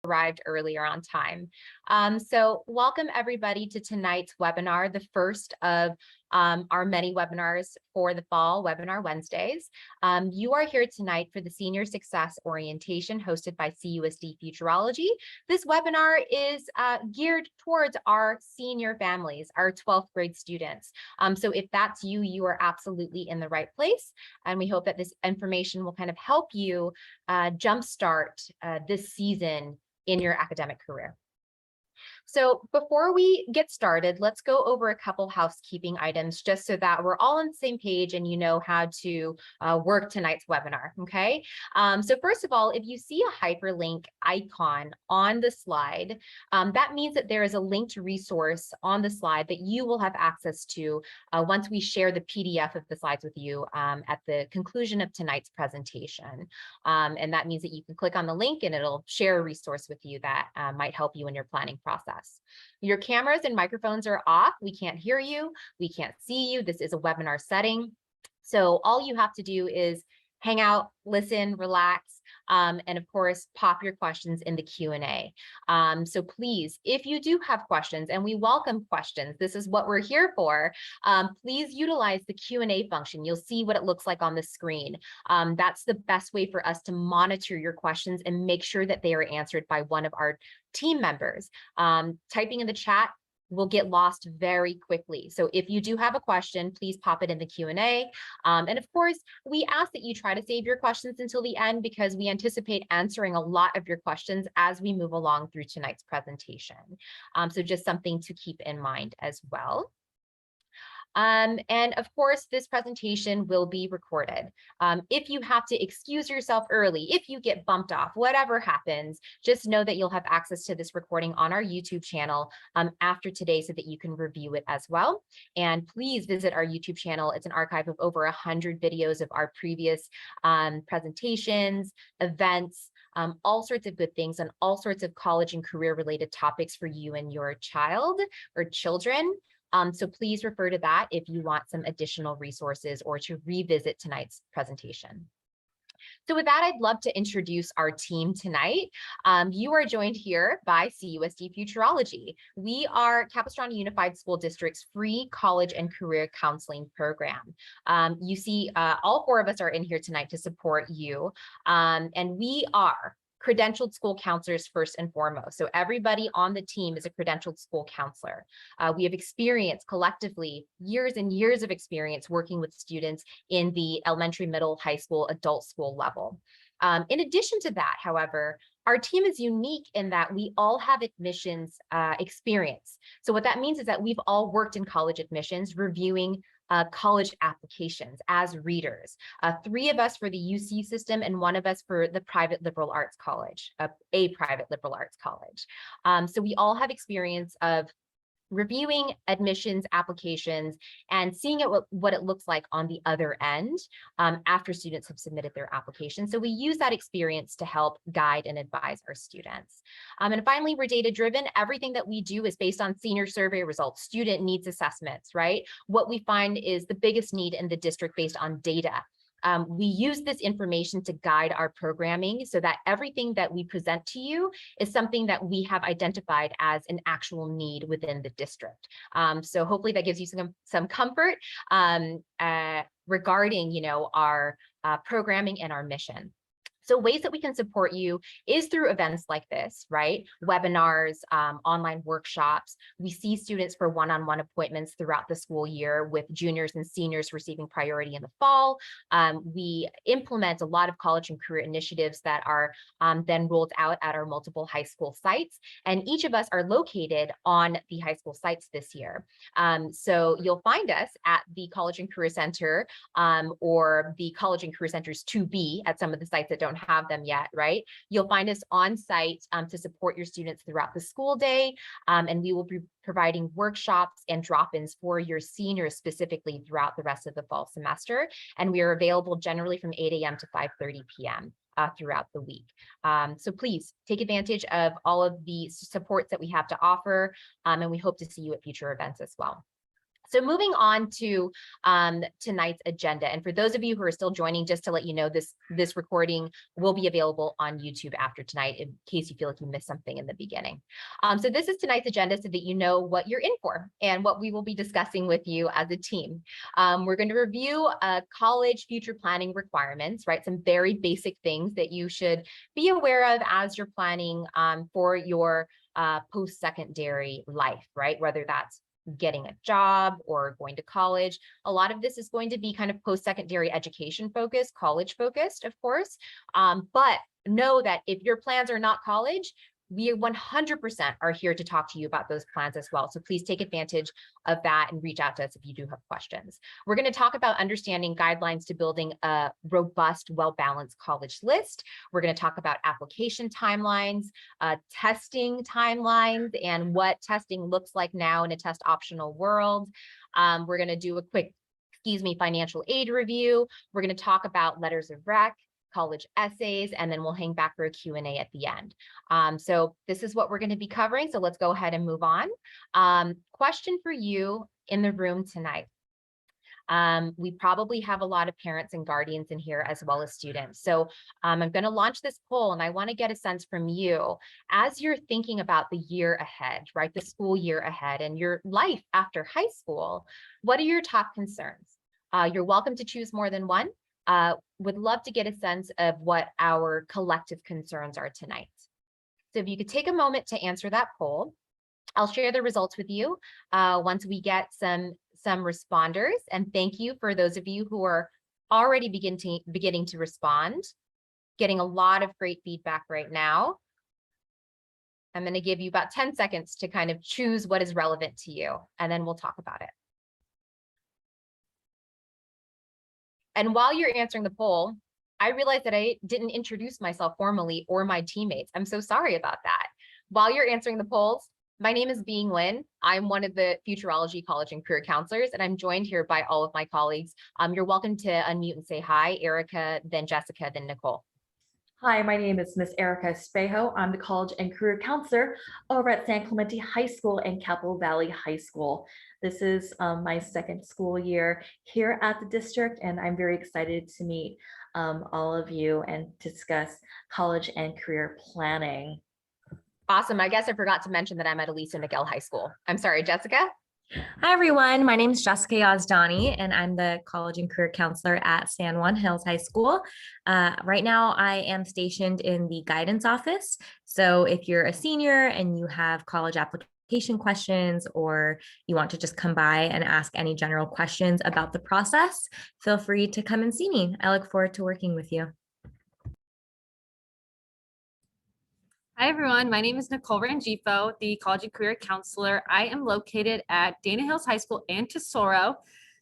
arrived earlier on time. So welcome everybody to tonight's webinar, the first of our many webinars for the fall, Webinar Wednesdays. You are here tonight for the Senior Success Orientation hosted by CUSD-Futureology. This webinar is geared towards our senior families, our 12th grade students. So if that's you, you are absolutely in the right place. And we hope that this information will kind of help you jumpstart this season in your academic career. So before we get started, let's go over a couple housekeeping items just so that we're all on the same page and you know how to work tonight's webinar, okay? So first of all, if you see a hyperlink icon on the slide, that means that there is a linked resource on the slide that you will have access to once we share the PDF of the slides with you at the conclusion of tonight's presentation. And that means that you can click on the link and it'll share a resource with you that might help you in your planning process. Your cameras and microphones are off. We can't hear you. We can't see you. This is a webinar setting. So all you have to do is hang out, listen, relax, and of course, pop your questions in the Q&A. So please, if you do have questions, and we welcome questions, this is what we're here for, please utilize the Q&A function. You'll see what it looks like on the screen. That's the best way for us to monitor your questions and make sure that they are answered by one of our team members. Typing in the chat will get lost very quickly. So if you do have a question, please pop it in the Q&A. And of course, we ask that you try to save your questions until the end because we anticipate answering a lot of your questions as we move along through tonight's presentation. So just something to keep in mind as well. And of course, this presentation will be recorded. If you have to excuse yourself early, if you get bumped off, whatever happens, just know that you'll have access to this recording on our YouTube channel after today so that you can review it as well. And please visit our YouTube channel. It's an archive of over 100 videos of our previous presentations, events, all sorts of good things and all sorts of college and career related topics for you and your child or children. So please refer to that if you want some additional resources or to revisit tonight's presentation. So with that, I'd love to introduce our team tonight. You are joined here by CUSD-Futureology. We are Capistrano Unified School District's free college and career counseling program. You see, all four of us are in here tonight to support you, and we are credentialed school counselors first and foremost. So everybody on the team is a credentialed school counselor. We have experience collectively, years and years of experience working with students in the elementary, middle, high school, adult school level. In addition to that, however, our team is unique in that we all have admissions experience. So what that means is that we've all worked in college admissions, reviewing college applications as readers. 3 of us for the UC system and 1 of us for the private liberal arts college, a private liberal arts college. So we all have experience of reviewing admissions applications and seeing what it looks like on the other end after students have submitted their application. So we use that experience to help guide and advise our students. And finally, we're data driven. Everything that we do is based on senior survey results, student needs assessments, right? What we find is the biggest need in the district based on data. We use this information to guide our programming so that everything that we present to you is something that we have identified as an actual need within the district. So hopefully that gives you some comfort regarding, our programming and our mission. So ways that we can support you is through events like this, right? Webinars, online workshops. We see students for one-on-one appointments throughout the school year with juniors and seniors receiving priority in the fall. We implement a lot of college and career initiatives that are then rolled out at our multiple high school sites. And each of us are located on the high school sites this year. So you'll find us at the College and Career Center or the College and Career Centers to be at some of the sites that don't have them yet, right? You'll find us on site to support your students throughout the school day, and we will be providing workshops and drop-ins for your seniors specifically throughout the rest of the fall semester. And we are available generally from 8 a.m. to 5:30 p.m. Throughout the week. So please take advantage of all of the supports that we have to offer, and we hope to see you at future events as well. So moving on to tonight's agenda, and for those of you who are still joining, just to let you know, this recording will be available on YouTube after tonight in case you feel like you missed something in the beginning. So this is tonight's agenda so that you know what you're in for and what we will be discussing with you as a team. We're going to review college future planning requirements, right? Some very basic things that you should be aware of as you're planning for your post-secondary life, right? Whether that's getting a job or going to college. A lot of this is going to be kind of post-secondary education focused, college focused, of course. But know that if your plans are not college, we 100% are here to talk to you about those plans as well. So please take advantage of that and reach out to us if you do have questions. We're going to talk about understanding guidelines to building a robust, well-balanced college list. We're going to talk about application timelines, testing timelines, and what testing looks like now in a test optional world. We're going to do a quick, financial aid review. We're going to talk about letters of rec, college essays, and then we'll hang back for a Q&A at the end. So this is what we're going to be covering. So let's go ahead and move on. Question for you in the room tonight. We probably have a lot of parents and guardians in here as well as students. So I'm going to launch this poll and I want to get a sense from you as you're thinking about the year ahead, right? The school year ahead and your life after high school. What are your top concerns? You're welcome to choose more than one. Would love to get a sense of what our collective concerns are tonight. So if you could take a moment to answer that poll, I'll share the results with you once we get some responders. And thank you for those of you who are already beginning to respond, getting a lot of great feedback right now. I'm going to give you about 10 seconds to kind of choose what is relevant to you, and then we'll talk about it. And while you're answering the poll, I realized that I didn't introduce myself formally or my teammates. I'm so sorry about that. While you're answering the polls, my name is Bing Lin. I'm one of the Futurology College and Career Counselors, and I'm joined here by all of my colleagues. You're welcome to unmute and say hi, Erica, then Jessica, then Nicole. Hi, my name is Miss Erica Espejo. I'm the College and Career Counselor over at San Clemente High School and Capitol Valley High School. This is my second school year here at the district, and I'm very excited to meet all of you and discuss college and career planning. Awesome. I guess I forgot to mention that I'm at Elisa Miguel High School. I'm sorry, Jessica. Hi, everyone. My name is Jessica Yazdani, and I'm the College and Career Counselor at San Juan Hills High School. Right now, I am stationed in the guidance office. So if you're a senior and you have college application questions, or you want to just come by and ask any general questions about the process, feel free to come and see me. I look forward to working with you. Hi, everyone. My name is Nicole Rangifo, the College and Career Counselor. I am located at Dana Hills High School and Tesoro.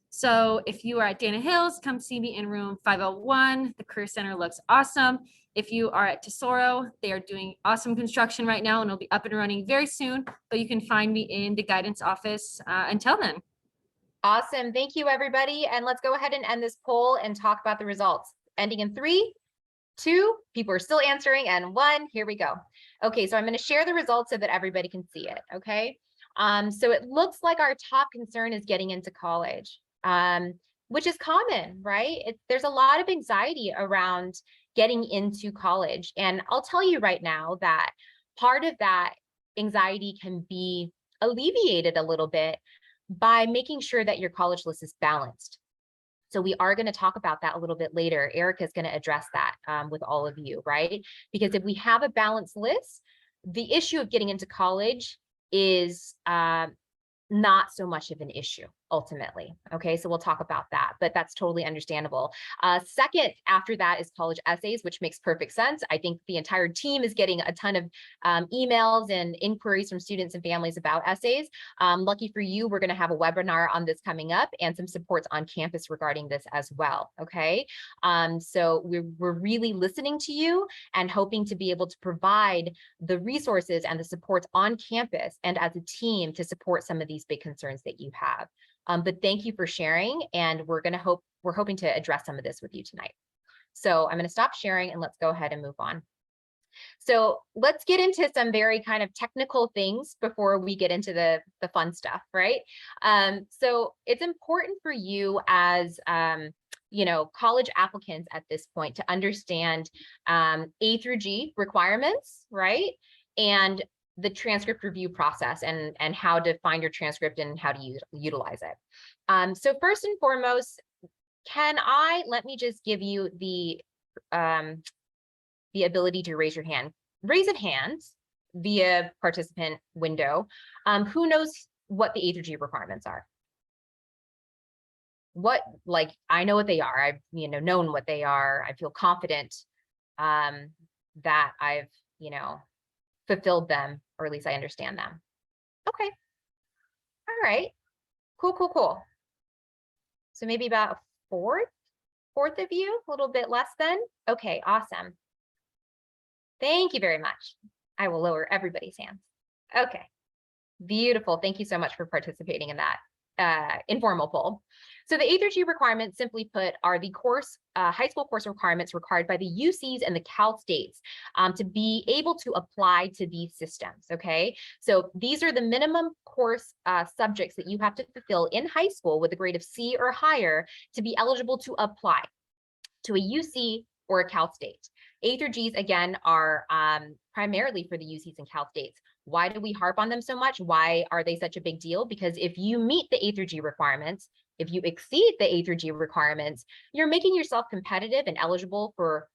So if you are at Dana Hills, come see me in room 501. The Career Center looks awesome. If you are at Tesoro, they are doing awesome construction right now and it'll be up and running very soon, but you can find me in the guidance office until then. Awesome. Thank you, everybody. And let's go ahead and end this poll and talk about the results. Ending in 3, 2, people are still answering, and 1, here we go. Okay, so I'm going to share the results so that everybody can see it, okay? So it looks like our top concern is getting into college, which is common, right? There's a lot of anxiety around getting into college. And I'll tell you right now that part of that anxiety can be alleviated a little bit by making sure that your college list is balanced. So we are going to talk about that a little bit later. Erica is going to address that with all of you, right? Because if we have a balanced list, the issue of getting into college is not so much of an issue ultimately. Okay, so we'll talk about that, but that's totally understandable. Second, after that is college essays, which makes perfect sense. I think the entire team is getting a ton of emails and inquiries from students and families about essays. Lucky for you, we're going to have a webinar on this coming up and some supports on campus regarding this as well. Okay, so we're really listening to you and hoping to be able to provide the resources and the supports on campus and as a team to support some of these big concerns that you have. But thank you for sharing, and we're hoping to address some of this with you tonight. So I'm going to stop sharing and let's go ahead and move on. So let's get into some very kind of technical things before we get into the fun stuff, right? So it's important for you as college applicants at this point to understand A through G requirements, right? And the transcript review process and how to find your transcript and how to utilize it. So first and foremost, let me just give you the ability to raise your hand. Raise a hand via participant window. Who knows what the A through G requirements are? I know what they are. I've known what they are. I feel confident that I've fulfilled them, or at least I understand them. Okay. All right. Cool. So maybe about fourth of you, a little bit less than. Okay, awesome. Thank you very much. I will lower everybody's hands. Okay, beautiful. Thank you so much for participating in that informal poll. So the A through G requirements, simply put, are the high school course requirements required by the UCs and the Cal States to be able to apply to these systems, okay? So these are the minimum course subjects that you have to fulfill in high school with a grade of C or higher to be eligible to apply to a UC or a Cal State. A through Gs, again, are primarily for the UCs and Cal States. Why do we harp on them so much? Why are they such a big deal? Because if you meet the A through G requirements, if you exceed the A through G requirements, you're making yourself competitive and eligible for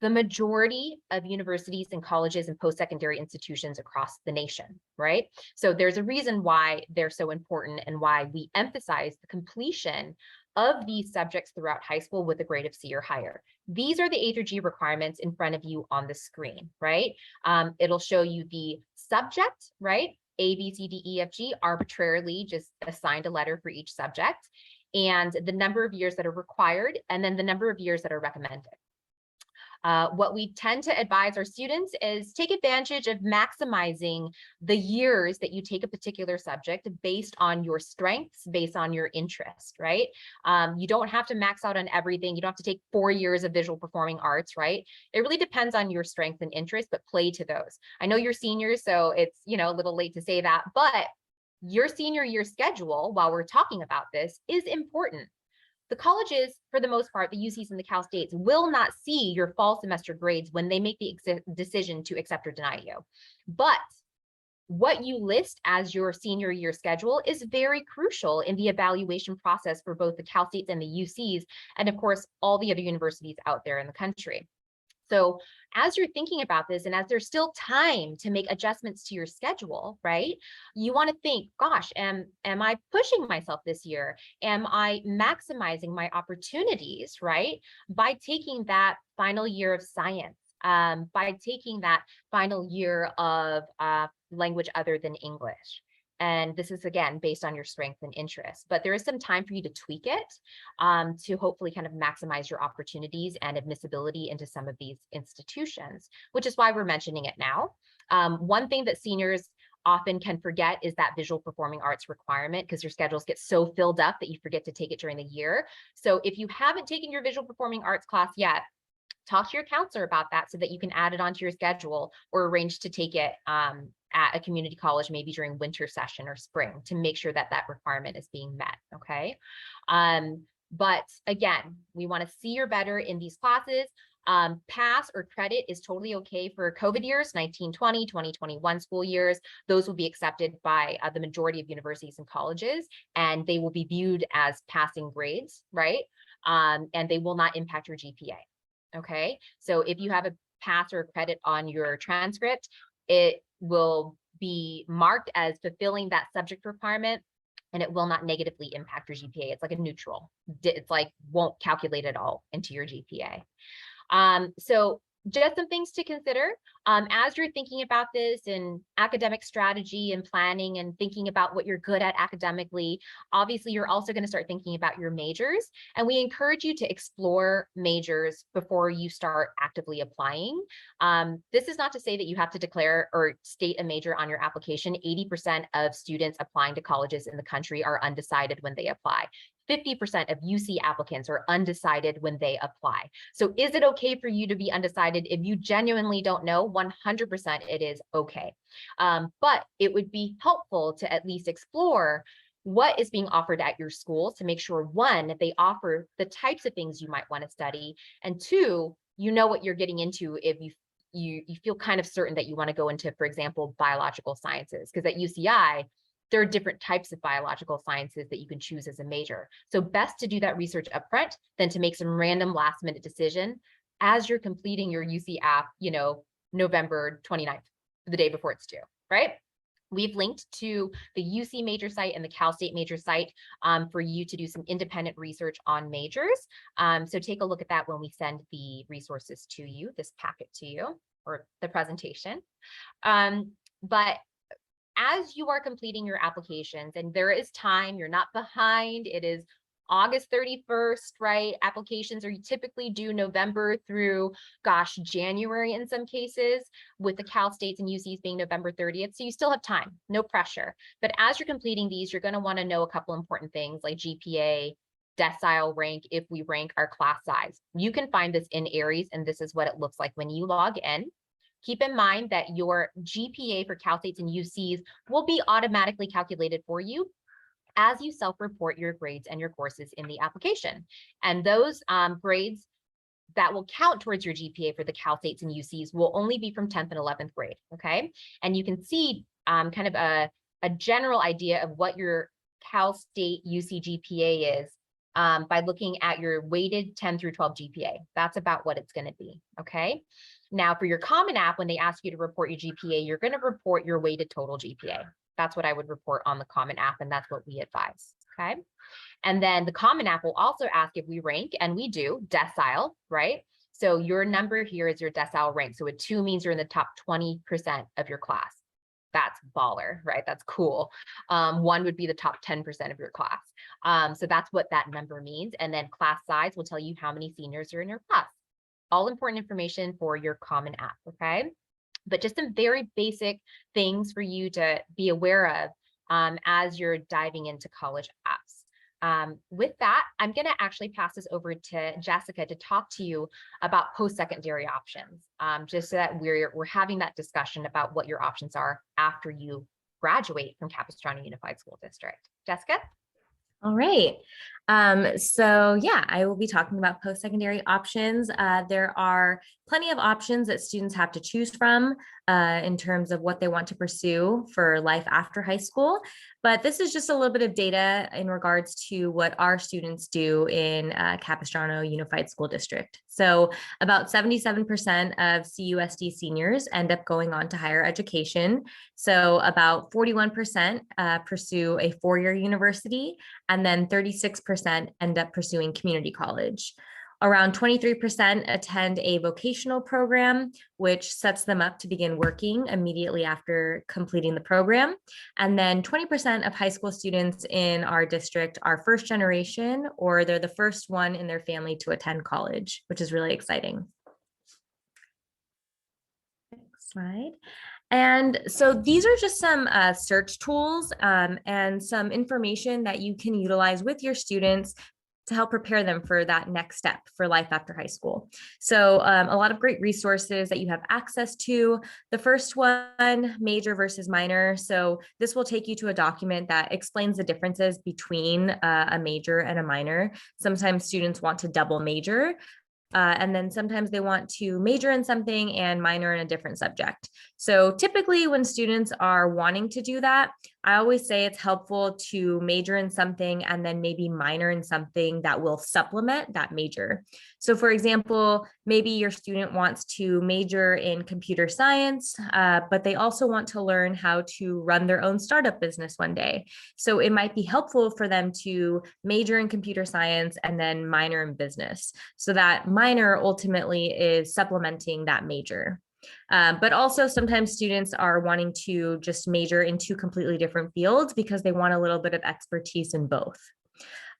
the majority of universities and colleges and post-secondary institutions across the nation, right? So there's a reason why they're so important and why we emphasize the completion of these subjects throughout high school with a grade of C or higher. These are the A through G requirements in front of you on the screen, right? It'll show you the subject, right? A, B, C, D, E, F, G, arbitrarily just assigned a letter for each subject, and the number of years that are required, and then the number of years that are recommended. What we tend to advise our students is take advantage of maximizing the years that you take a particular subject based on your strengths, based on your interest, right? You don't have to max out on everything. You don't have to take 4 years of visual performing arts, right? It really depends on your strength and interest, but play to those. I know you're seniors, so it's a little late to say that, but your senior year schedule, while we're talking about this, is important. The colleges, for the most part, the UCs and the Cal States, will not see your fall semester grades when they make the decision to accept or deny you. But what you list as your senior year schedule is very crucial in the evaluation process for both the Cal States and the UCs, and of course, all the other universities out there in the country. So as you're thinking about this, and as there's still time to make adjustments to your schedule, right? You want to think, gosh, am I pushing myself this year? Am I maximizing my opportunities, right? By taking that final year of science, by taking that final year of language other than English. And this is, again, based on your strength and interest, but there is some time for you to tweak it to hopefully kind of maximize your opportunities and admissibility into some of these institutions, which is why we're mentioning it now. One thing that seniors often can forget is that visual performing arts requirement, because your schedules get so filled up that you forget to take it during the year. So if you haven't taken your visual performing arts class yet, talk to your counselor about that so that you can add it onto your schedule or arrange to take it at a community college, maybe during winter session or spring, to make sure that that requirement is being met, okay? But again, we want to see you're better in these classes. Pass or credit is totally okay for COVID years, 1920, 2021 school years. Those will be accepted by the majority of universities and colleges, and they will be viewed as passing grades, right? And they will not impact your GPA. Okay, so if you have a pass or a credit on your transcript, it will be marked as fulfilling that subject requirement, and it will not negatively impact your GPA. It's like a neutral. It's like won't calculate at all into your GPA. So just some things to consider as you're thinking about this in academic strategy and planning and thinking about what you're good at academically. Obviously, you're also going to start thinking about your majors, and we encourage you to explore majors before you start actively applying. This is not to say that you have to declare or state a major on your application. 80% of students applying to colleges in the country are undecided when they apply. 50% of UC applicants are undecided when they apply. So is it okay for you to be undecided? If you genuinely don't know, 100% it is okay. But it would be helpful to at least explore what is being offered at your school to make sure, one, they offer the types of things you might want to study, and two, you know what you're getting into if you feel kind of certain that you want to go into, for example, biological sciences, because at UCI, there are different types of biological sciences that you can choose as a major. So best to do that research upfront than to make some random last minute decision as you're completing your UC app, November 29th, the day before it's due, right? We've linked to the UC major site and the Cal State major site for you to do some independent research on majors. So take a look at that when we send the resources to you, this packet to you, or the presentation. But as you are completing your applications, and there is time, you're not behind, it is August 31st, right? Applications are typically due November through, January in some cases, with the Cal States and UCs being November 30th. So you still have time, no pressure. But as you're completing these, you're going to want to know a couple important things like GPA, decile rank, if we rank our class size. You can find this in Aries, and this is what it looks like when you log in. Keep in mind that your GPA for Cal States and UCs will be automatically calculated for you as you self-report your grades and your courses in the application. And those grades that will count towards your GPA for the Cal States and UCs will only be from 10th and 11th grade, okay? And you can see kind of a general idea of what your Cal State UC GPA is by looking at your weighted 10 through 12 GPA. That's about what it's gonna be, okay? Now for your Common App, when they ask you to report your GPA, you're gonna report your weighted total GPA. That's what I would report on the Common App, and that's what we advise, okay? And then the Common App will also ask if we rank, and we do, decile, right? So your number here is your decile rank. So a 2 means you're in the top 20% of your class. That's baller, right? That's cool. 1 would be the top 10% of your class. So that's what that number means. And then class size will tell you how many seniors are in your class. All important information for your Common App, okay? But just some very basic things for you to be aware of as you're diving into college apps. With that, I'm going to actually pass this over to Jessica to talk to you about post-secondary options, just so that we're having that discussion about what your options are after you graduate from Capistrano Unified School District. Jessica? All right. So yeah, I will be talking about post-secondary options. There are plenty of options that students have to choose from in terms of what they want to pursue for life after high school. But this is just a little bit of data in regards to what our students do in Capistrano Unified School District. So about 77% of CUSD seniors end up going on to higher education. So about 41% pursue a four-year university, and then 36% end up pursuing community college. Around 23% attend a vocational program, which sets them up to begin working immediately after completing the program. And then 20% of high school students in our district are first generation, or they're the first one in their family to attend college, which is really exciting. Next slide. And so these are just some search tools and some information that you can utilize with your students to help prepare them for that next step for life after high school. So a lot of great resources that you have access to. The first one, major versus minor. So this will take you to a document that explains the differences between a major and a minor. Sometimes students want to double major. And then sometimes they want to major in something and minor in a different subject. So typically when students are wanting to do that, I always say it's helpful to major in something and then maybe minor in something that will supplement that major. So for example, maybe your student wants to major in computer science, but they also want to learn how to run their own startup business one day. So it might be helpful for them to major in computer science and then minor in business. So that minor ultimately is supplementing that major. But also sometimes students are wanting to just major in two completely different fields because they want a little bit of expertise in both.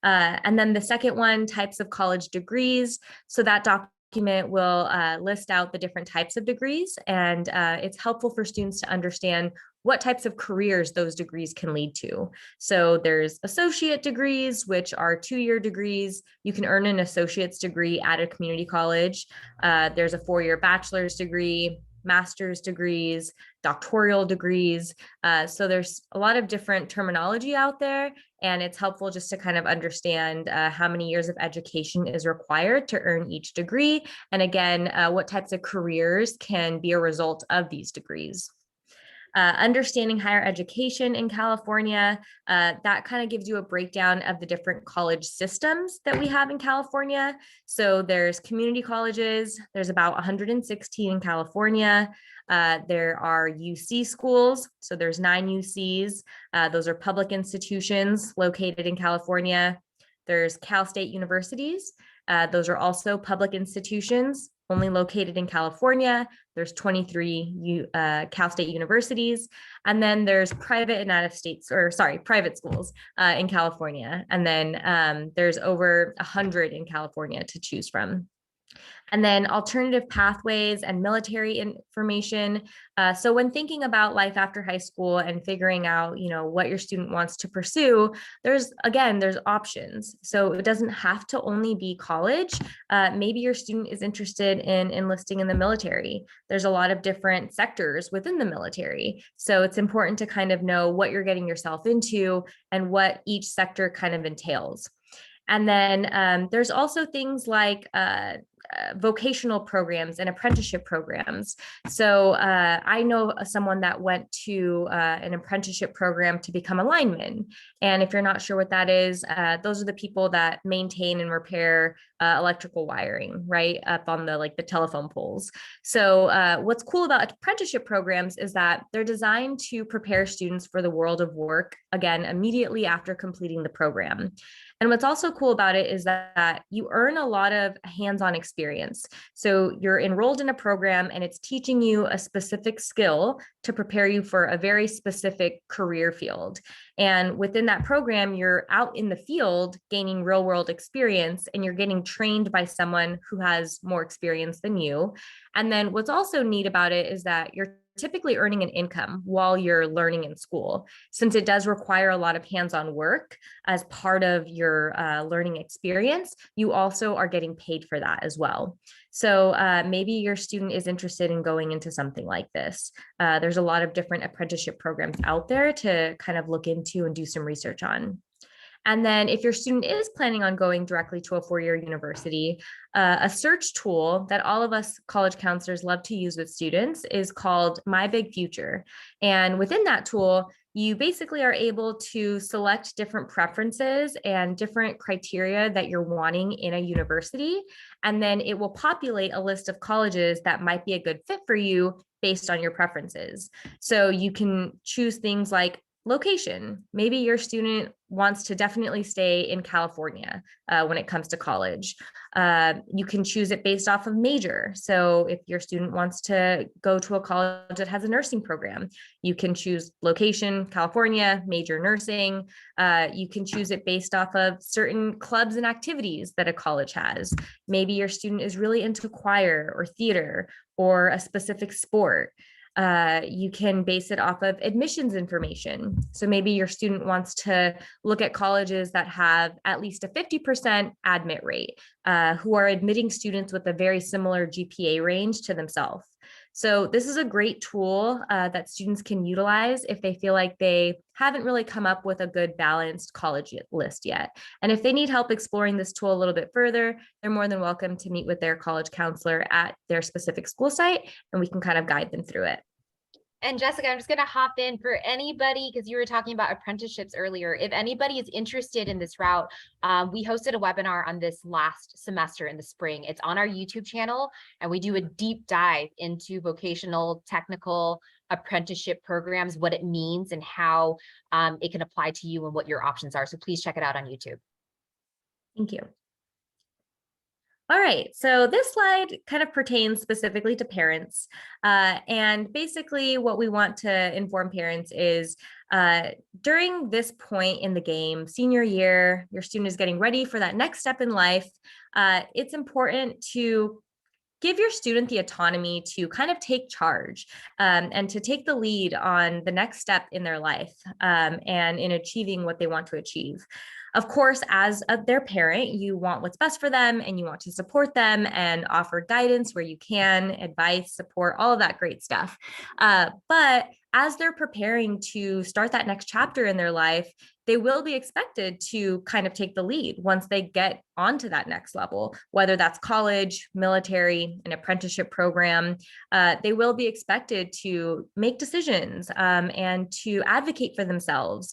And then the second one, types of college degrees. So that document will list out the different types of degrees, and it's helpful for students to understand what types of careers those degrees can lead to. So there's associate degrees, which are 2-year degrees. You can earn an associate's degree at a community college. There's a 4-year bachelor's degree, master's degrees, doctoral degrees. So there's a lot of different terminology out there, and it's helpful just to kind of understand how many years of education is required to earn each degree. And again, what types of careers can be a result of these degrees. Understanding higher education in California, that kind of gives you a breakdown of the different college systems that we have in California. So there's community colleges, there's about 116 in California. There are UC schools, so there's 9 UCs. Those are public institutions located in California. There's Cal State universities. Those are also public institutions, only located in California. There's 23 Cal State universities. And then there's private and private schools in California. And then there's over 100 in California to choose from. And then alternative pathways and military information. So when thinking about life after high school and figuring out, what your student wants to pursue, there's options. So it doesn't have to only be college. Maybe your student is interested in enlisting in the military. There's a lot of different sectors within the military. So it's important to kind of know what you're getting yourself into and what each sector kind of entails. And then there's also things like vocational programs and apprenticeship programs. So I know someone that went to an apprenticeship program to become a lineman. And if you're not sure what that is, those are the people that maintain and repair electrical wiring, right, up on the telephone poles. So what's cool about apprenticeship programs is that they're designed to prepare students for the world of work, again, immediately after completing the program. And what's also cool about it is that you earn a lot of hands-on experience. So you're enrolled in a program and it's teaching you a specific skill to prepare you for a very specific career field. And within that program, you're out in the field gaining real-world experience, and you're getting trained by someone who has more experience than you. And then what's also neat about it is that you're typically earning an income while you're learning in school, since it does require a lot of hands-on work as part of your learning experience. You also are getting paid for that as well. So maybe your student is interested in going into something like this. There's a lot of different apprenticeship programs out there to kind of look into and do some research on. And then if your student is planning on going directly to a 4-year university, a search tool that all of us college counselors love to use with students is called My Big Future. And within that tool, you basically are able to select different preferences and different criteria that you're wanting in a university. And then it will populate a list of colleges that might be a good fit for you based on your preferences. So you can choose things like location. Maybe your student wants to definitely stay in California when it comes to college. You can choose it based off of major. So if your student wants to go to a college that has a nursing program, you can choose location, California, major nursing. You can choose it based off of certain clubs and activities that a college has. Maybe your student is really into choir or theater or a specific sport. You can base it off of admissions information. So maybe your student wants to look at colleges that have at least a 50% admit rate, who are admitting students with a very similar GPA range to themselves. So this is a great tool that students can utilize if they feel like they haven't really come up with a good balanced college list yet. And if they need help exploring this tool a little bit further, they're more than welcome to meet with their college counselor at their specific school site, and we can kind of guide them through it. And Jessica, I'm just going to hop in for anybody, because you were talking about apprenticeships earlier. If anybody is interested in this route, we hosted a webinar on this last semester in the spring. It's on our YouTube channel, and we do a deep dive into vocational, technical apprenticeship programs, what it means and how it can apply to you and what your options are. So please check it out on YouTube. Thank you. All right, so this slide kind of pertains specifically to parents. And basically what we want to inform parents is during this point in the game, senior year, your student is getting ready for that next step in life. It's important to give your student the autonomy to kind of take charge and to take the lead on the next step in their life and in achieving what they want to achieve. Of course, as their parent, you want what's best for them and you want to support them and offer guidance where you can, advice, support, all of that great stuff. But as they're preparing to start that next chapter in their life, they will be expected to kind of take the lead once they get onto that next level, whether that's college, military, an apprenticeship program. They will be expected to make decisions and to advocate for themselves.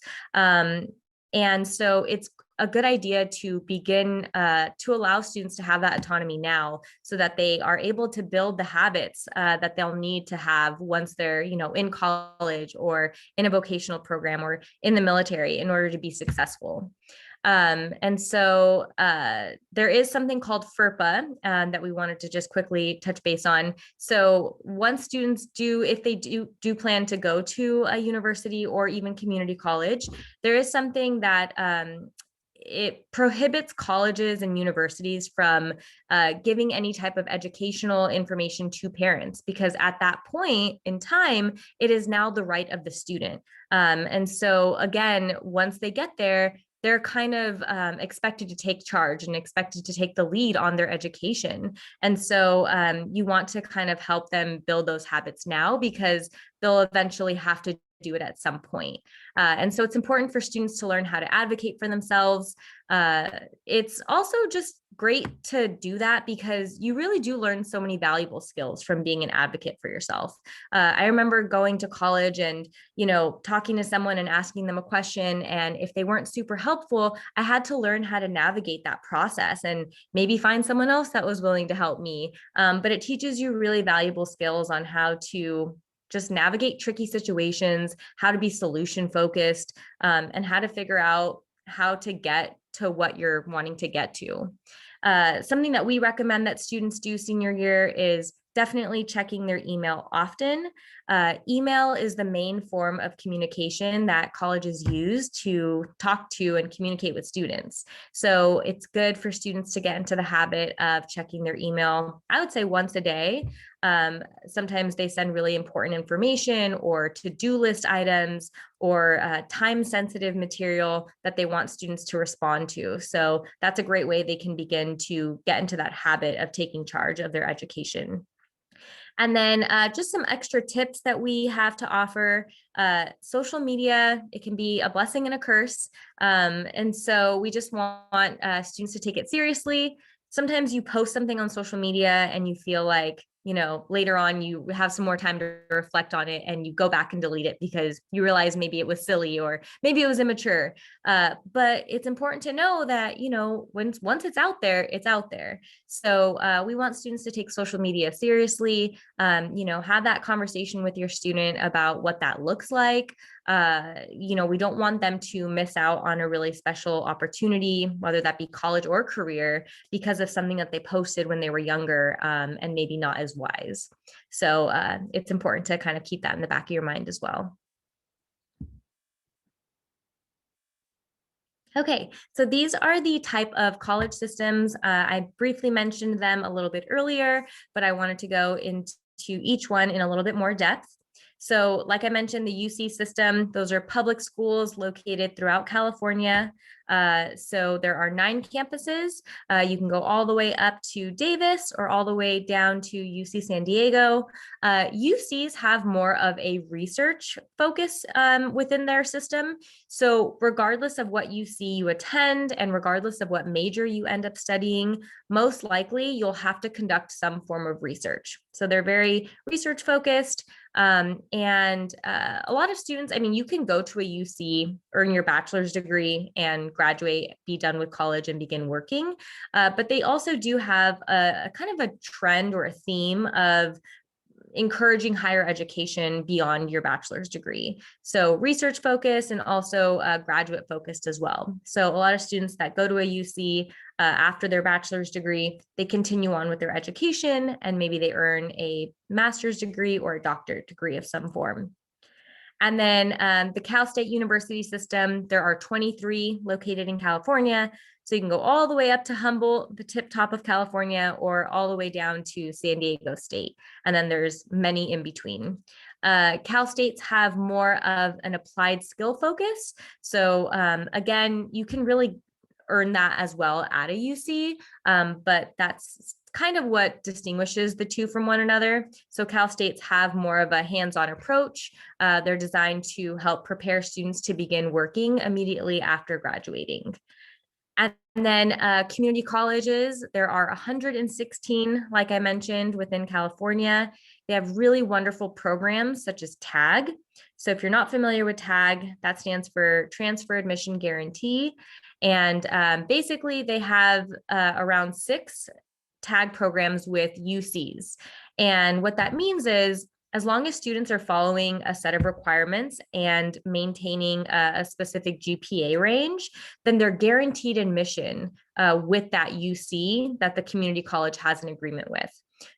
And so it's a good idea to begin to allow students to have that autonomy now so that they are able to build the habits that they'll need to have once they're, in college or in a vocational program or in the military in order to be successful. And so there is something called FERPA that we wanted to just quickly touch base on. So once students if they do plan to go to a university or even community college, there is something that it prohibits colleges and universities from giving any type of educational information to parents, because at that point in time, it is now the right of the student. And so again, once they get there, they're kind of expected to take charge and expected to take the lead on their education. And so you want to kind of help them build those habits now, because they'll eventually have to do it at some point. And so it's important for students to learn how to advocate for themselves. It's also just great to do that because you really do learn so many valuable skills from being an advocate for yourself. I remember going to college and, talking to someone and asking them a question. And if they weren't super helpful, I had to learn how to navigate that process and maybe find someone else that was willing to help me. But it teaches you really valuable skills on how to just navigate tricky situations, how to be solution focused, and how to figure out how to get to what you're wanting to get to. Something that we recommend that students do senior year is definitely checking their email often. Email is the main form of communication that colleges use to talk to and communicate with students. So it's good for students to get into the habit of checking their email, I would say once a day. Sometimes they send really important information or to-do list items or time-sensitive material that they want students to respond to. So that's a great way they can begin to get into that habit of taking charge of their education. And then just some extra tips that we have to offer. Social media, it can be a blessing and a curse. And so we just want students to take it seriously. Sometimes you post something on social media and you feel like, later on you have some more time to reflect on it and you go back and delete it because you realize maybe it was silly or maybe it was immature. But it's important to know that, once it's out there, it's out there. So we want students to take social media seriously, have that conversation with your student about what that looks like. We don't want them to miss out on a really special opportunity, whether that be college or career, because of something that they posted when they were younger and maybe not as wise. So it's important to kind of keep that in the back of your mind as well. Okay, so these are the type of college systems. I briefly mentioned them a little bit earlier, but I wanted to go into each one in a little bit more depth. So like I mentioned, the UC system, those are public schools located throughout California. So there are 9 campuses. You can go all the way up to Davis or all the way down to UC San Diego. UCs have more of a research focus within their system. So regardless of what UC you attend and regardless of what major you end up studying, most likely you'll have to conduct some form of research. So they're very research focused. And a lot of students, you can go to a UC, earn your bachelor's degree and graduate, be done with college and begin working. But they also do have a kind of a trend or a theme of encouraging higher education beyond your bachelor's degree. So research focused and also graduate focused as well. So a lot of students that go to a UC after their bachelor's degree, they continue on with their education and maybe they earn a master's degree or a doctorate degree of some form. And then the Cal State University system, there are 23 located in California. So you can go all the way up to Humboldt, the tip top of California, or all the way down to San Diego State. And then there's many in between. Cal States have more of an applied skill focus. So again, you can really earn that as well at a UC, but that's kind of what distinguishes the two from one another. So Cal States have more of a hands-on approach. They're designed to help prepare students to begin working immediately after graduating. And then community colleges, there are 116, like I mentioned, within California. They have really wonderful programs such as TAG. So if you're not familiar with TAG, that stands for Transfer Admission Guarantee. And basically they have around 6 TAG programs with UCs. And what that means is, as long as students are following a set of requirements and maintaining a specific GPA range, then they're guaranteed admission with that UC that the community college has an agreement with.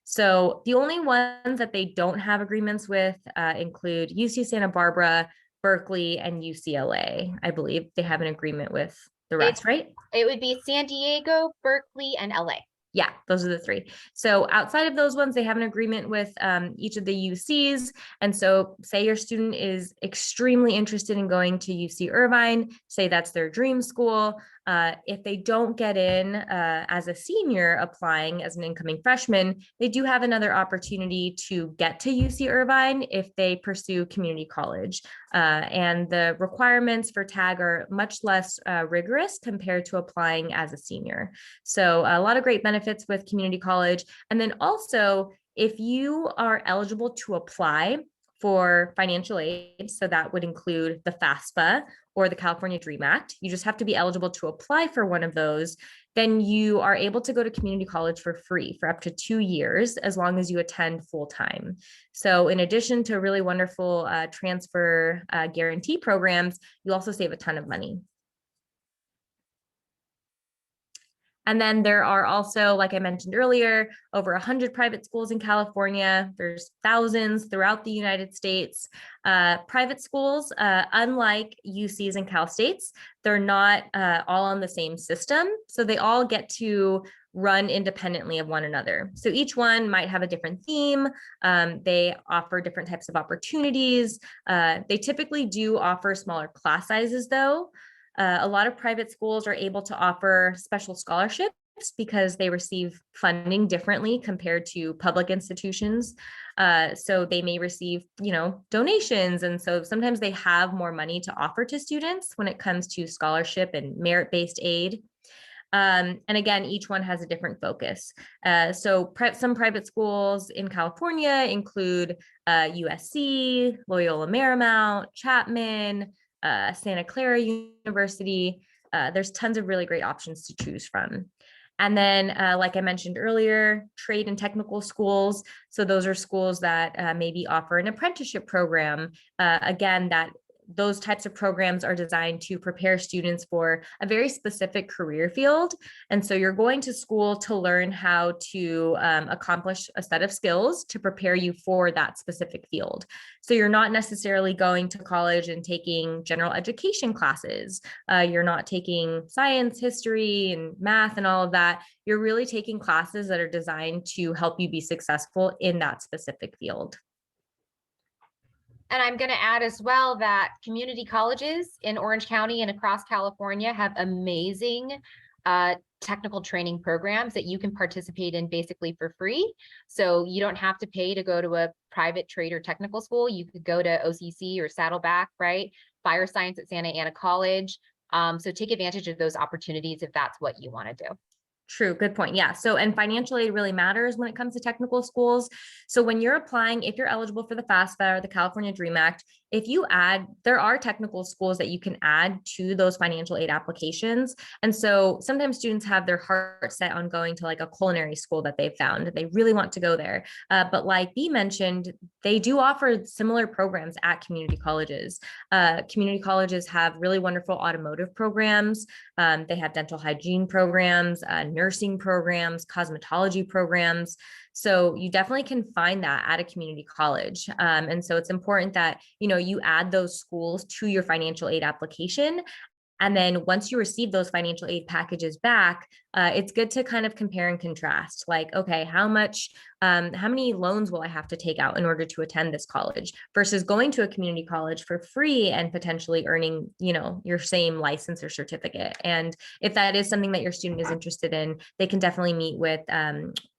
So the only ones that they don't have agreements with include UC Santa Barbara, Berkeley, and UCLA. I believe they have an agreement with the rest, right? It would be San Diego, Berkeley, and LA. Yeah, those are the 3. So outside of those ones, they have an agreement with each of the UCs. And so say your student is extremely interested in going to UC Irvine, say that's their dream school. If they don't get in as a senior applying as an incoming freshman, they do have another opportunity to get to UC Irvine if they pursue community college. And the requirements for TAG are much less rigorous compared to applying as a senior. So a lot of great benefits with community college. And then also, if you are eligible to apply for financial aid, so that would include the FAFSA or the California Dream Act, you just have to be eligible to apply for one of those, then you are able to go to community college for free for up to 2 years, as long as you attend full time. So in addition to really wonderful transfer guarantee programs, you also save a ton of money. And then there are also, like I mentioned earlier, over 100 private schools in California. There's thousands throughout the United States. Private schools, unlike UCs and Cal States, they're not all on the same system. So they all get to run independently of one another. So each one might have a different theme. They offer different types of opportunities. They typically do offer smaller class sizes though. A lot of private schools are able to offer special scholarships because they receive funding differently compared to public institutions. So they may receive, donations. And so sometimes they have more money to offer to students when it comes to scholarship and merit-based aid. And again, each one has a different focus. So some private schools in California include USC, Loyola Marymount, Chapman, Santa Clara University. There's tons of really great options to choose from. And then, like I mentioned earlier, trade and technical schools. So those are schools that maybe offer an apprenticeship program. Again, those types of programs are designed to prepare students for a very specific career field. And so you're going to school to learn how to accomplish a set of skills to prepare you for that specific field. So you're not necessarily going to college and taking general education classes. You're not taking science, history, and math and all of that. You're really taking classes that are designed to help you be successful in that specific field. And I'm going to add as well that community colleges in Orange County and across California have amazing technical training programs that you can participate in basically for free. So you don't have to pay to go to a private trade or technical school. You could go to OCC or Saddleback, right? Fire Science at Santa Ana College. So take advantage of those opportunities if that's what you want to do. True. Good point. Yeah. So, and financial aid really matters when it comes to technical schools. So when you're applying, if you're eligible for the FAFSA or the California Dream Act, if you add, there are technical schools that you can add to those financial aid applications. And so sometimes students have their heart set on going to like a culinary school that they've found. They really want to go there. But like Bea mentioned, they do offer similar programs at community colleges. Community colleges have really wonderful automotive programs. They have dental hygiene programs, nursing programs, cosmetology programs. So you definitely can find that at a community college. And so it's important that, you add those schools to your financial aid application. And then once you receive those financial aid packages back, it's good to kind of compare and contrast. Like, okay, how many loans will I have to take out in order to attend this college versus going to a community college for free and potentially earning, your same license or certificate. And if that is something that your student is interested in, they can definitely meet with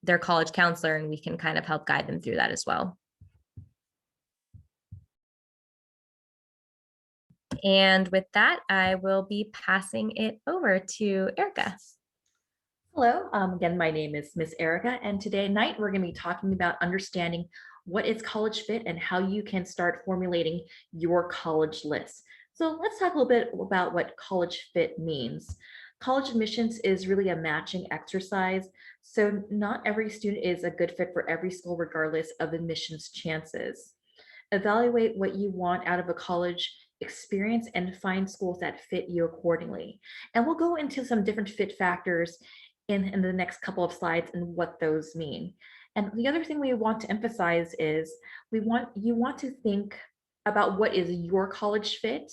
their college counselor, and we can kind of help guide them through that as well. And with that, I will be passing it over to Erica. Hello, again, my name is Miss Erica, and today night we're going to be talking about understanding what is college fit and how you can start formulating your college list. So let's talk a little bit about what college fit means. College admissions is really a matching exercise, so not every student is a good fit for every school regardless of admissions chances. Evaluate what you want out of a college experience and find schools that fit you accordingly. And we'll go into some different fit factors in the next couple of slides and what those mean. And the other thing we want to emphasize is you want to think about what is your college fit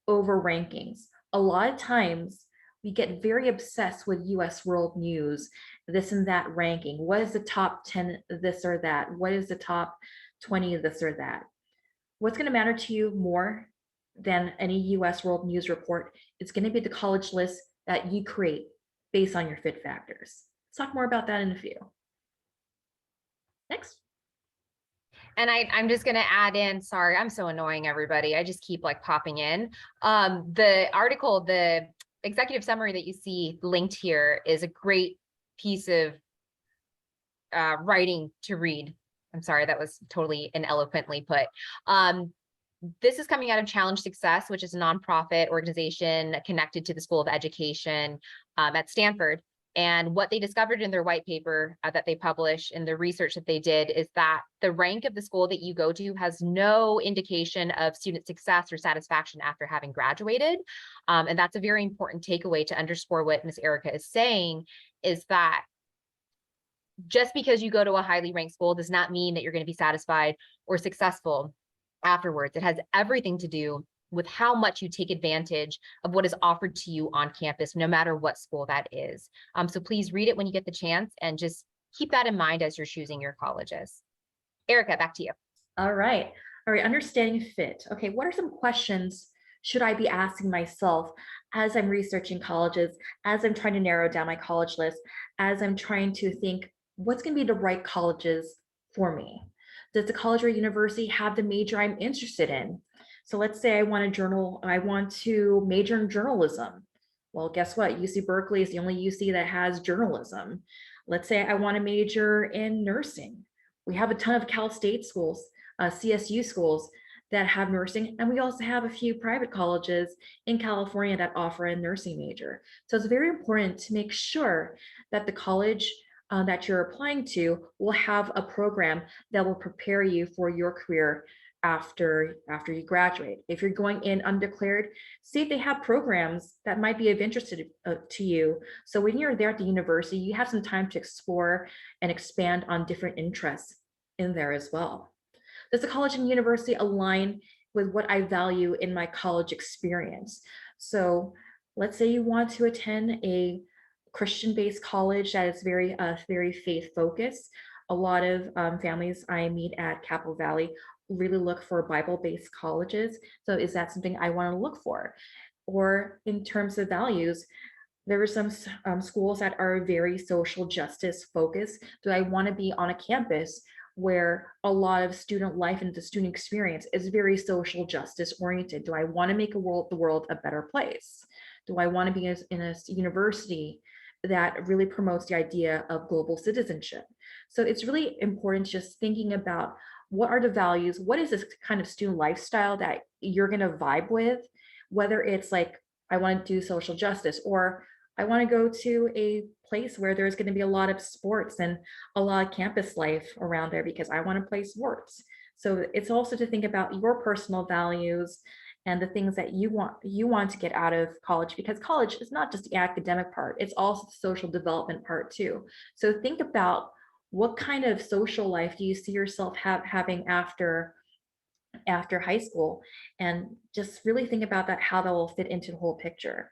over rankings. A lot of times we get very obsessed with US world news, this and that ranking. What is the top 10 this or that? What is the top 20 this or that? What's going to matter to you more than any US World News report? It's going to be the college list that you create based on your fit factors. Let's talk more about that in a few. Next. And I'm just going to add in, sorry, I'm so annoying, everybody. I just keep like popping in. The article, the executive summary that you see linked here is a great piece of writing to read. I'm sorry, that was totally ineloquently put. This is coming out of Challenge Success, which is a nonprofit organization connected to the School of Education at Stanford. And what they discovered in their white paper that they published in the research that they did is that the rank of the school that you go to has no indication of student success or satisfaction after having graduated. And that's a very important takeaway to underscore what Ms. Erica is saying, is that just because you go to a highly ranked school does not mean that you're going to be satisfied or successful afterwards. It has everything to do with how much you take advantage of what is offered to you on campus, no matter what school that is. So please read it when you get the chance and just keep that in mind as you're choosing your colleges. Erica, back to you. All right. Understanding fit. Okay, what are some questions should I be asking myself as I'm researching colleges, as I'm trying to narrow down my college list, as I'm trying to think what's going to be the right colleges for me? Does the college or university have the major I'm interested in? So let's say I want to major in journalism. Well, guess what? UC Berkeley is the only UC that has journalism. Let's say I want to major in nursing. We have a ton of Cal State schools, CSU schools that have nursing, and we also have a few private colleges in California that offer a nursing major. So it's very important to make sure that the college that you're applying to will have a program that will prepare you for your career after you graduate. If you're going in undeclared, see if they have programs that might be of interest to you. So when you're there at the university, you have some time to explore and expand on different interests in there as well. Does the college and university align with what I value in my college experience? So let's say you want to attend a Christian-based college that is very faith-focused. A lot of families I meet at Capitol Valley really look for Bible-based colleges. So is that something I want to look for? Or in terms of values, there are some schools that are very social justice focused. Do I want to be on a campus where a lot of student life and the student experience is very social justice oriented? Do I want to make the world a better place? Do I want to be in a university that really promotes the idea of global citizenship? So it's really important just thinking about what are the values, what is this kind of student lifestyle that you're going to vibe with, whether it's like, I want to do social justice, or I want to go to a place where there's going to be a lot of sports and a lot of campus life around there because I want to play sports. So it's also to think about your personal values and the things that you want to get out of college, because college is not just the academic part, it's also the social development part too. So think about what kind of social life do you see yourself having after high school, and just really think about that, how that will fit into the whole picture.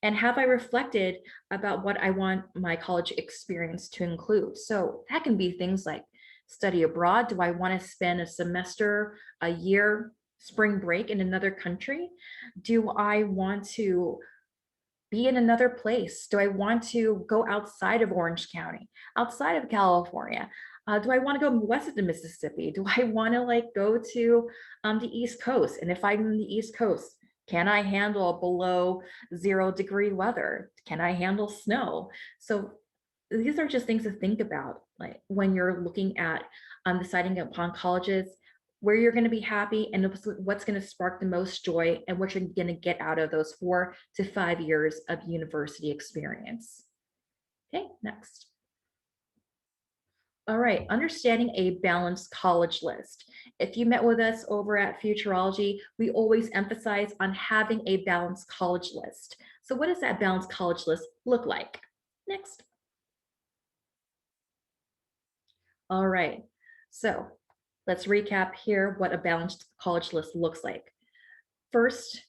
And have I reflected about what I want my college experience to include? So that can be things like study abroad. Do I want to spend a semester, a year, spring break in another country? Do I want to be in another place? Do I want to go outside of Orange County, outside of California? Do I want to go west of the Mississippi? Do I want to like go to the East Coast? And if I'm in the East Coast, can I handle below 0-degree weather? Can I handle snow? So these are just things to think about, like when you're looking at deciding upon colleges, where you're going to be happy and what's going to spark the most joy and what you're going to get out of those 4 to 5 years of university experience. Okay, next. All right, understanding a balanced college list. If you met with us over at Futureology, we always emphasize on having a balanced college list. So what does that balanced college list look like? Next. All right, so let's recap here what a balanced college list looks like. First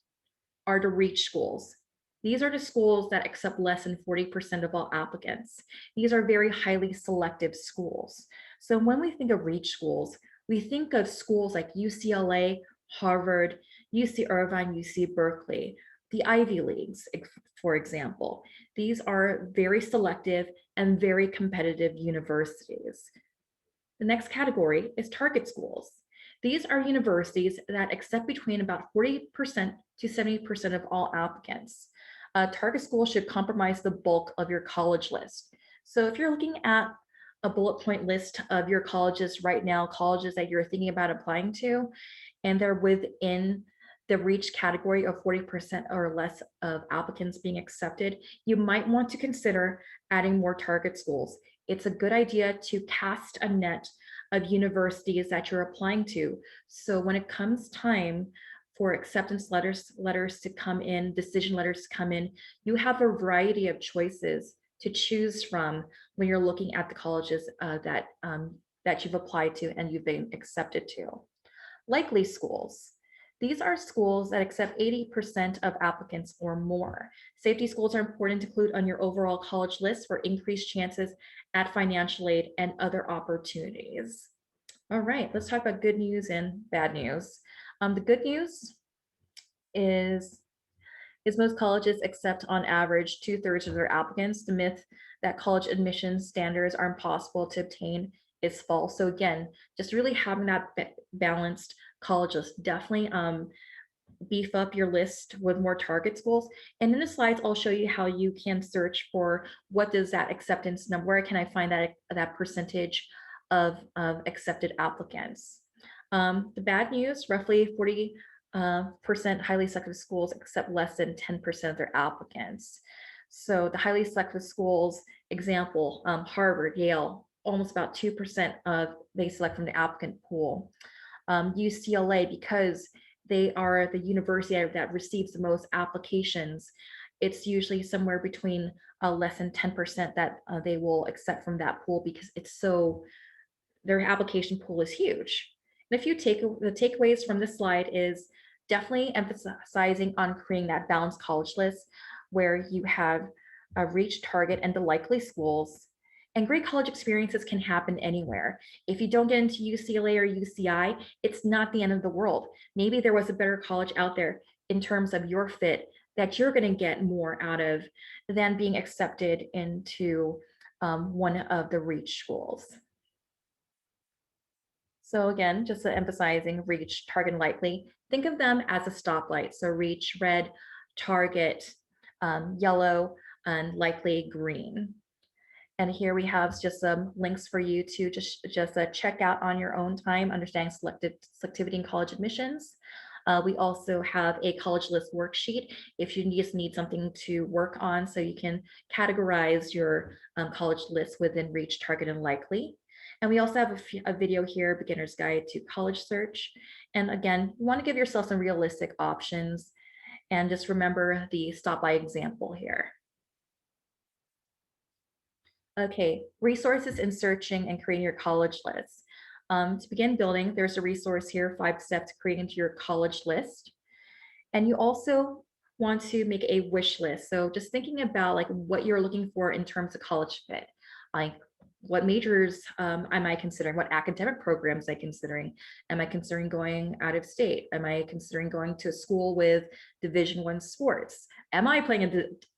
are the REACH schools. These are the schools that accept less than 40% of all applicants. These are very highly selective schools. So when we think of REACH schools, we think of schools like UCLA, Harvard, UC Irvine, UC Berkeley, the Ivy Leagues, for example. These are very selective and very competitive universities. The next category is target schools. These are universities that accept between about 40% to 70% of all applicants. Target school should comprise the bulk of your college list. So if you're looking at a bullet point list of your colleges right now, colleges that you're thinking about applying to, and they're within the REACH category of 40% or less of applicants being accepted, you might want to consider adding more target schools. It's a good idea to cast a net of universities that you're applying to. So when it comes time for acceptance letters to come in, decision letters to come in, you have a variety of choices to choose from when you're looking at the colleges that you've applied to and you've been accepted to. Likely schools. These are schools that accept 80% of applicants or more. Safety schools are important to include on your overall college list for increased chances at financial aid and other opportunities. All right, let's talk about good news and bad news. The good news is most colleges accept on average 2/3 of their applicants. The myth that college admissions standards are impossible to obtain is false. So again, just really having that balanced college list, definitely beef up your list with more target schools. And in the slides, I'll show you how you can search for what does that acceptance number, where can I find that percentage of accepted applicants. The bad news, roughly 40% highly selective schools accept less than 10% of their applicants. So the highly selective schools, example, Harvard, Yale, almost about 2% of they select from the applicant pool. UCLA, because they are the university that receives the most applications, it's usually somewhere between less than 10% that they will accept from that pool, because it's so, their application pool is huge. And if you take the takeaways from this slide is definitely emphasizing on creating that balanced college list where you have a REACH, target, and the likely schools. And great college experiences can happen anywhere. If you don't get into UCLA or UCI, it's not the end of the world. Maybe there was a better college out there in terms of your fit that you're going to get more out of than being accepted into one of the REACH schools. So again, just emphasizing REACH, target, and likely. Think of them as a stoplight. So REACH, red, target, yellow, and likely green. And here we have just some links for you to just check out on your own time, understanding selectivity in college admissions. We also have a college list worksheet if you just need something to work on, so you can categorize your college list within REACH, target, and likely. And we also have a video here, Beginner's Guide to College Search. And again, you want to give yourself some realistic options, and just remember the stop by example here. Okay, resources in searching and creating your college list. To begin building, there's a resource here, 5 steps to create into your college list. And you also want to make a wish list. So just thinking about like what you're looking for in terms of college fit, like what majors am I considering? What academic programs am I considering? Am I considering going out of state? Am I considering going to a school with Division I sports? Am I playing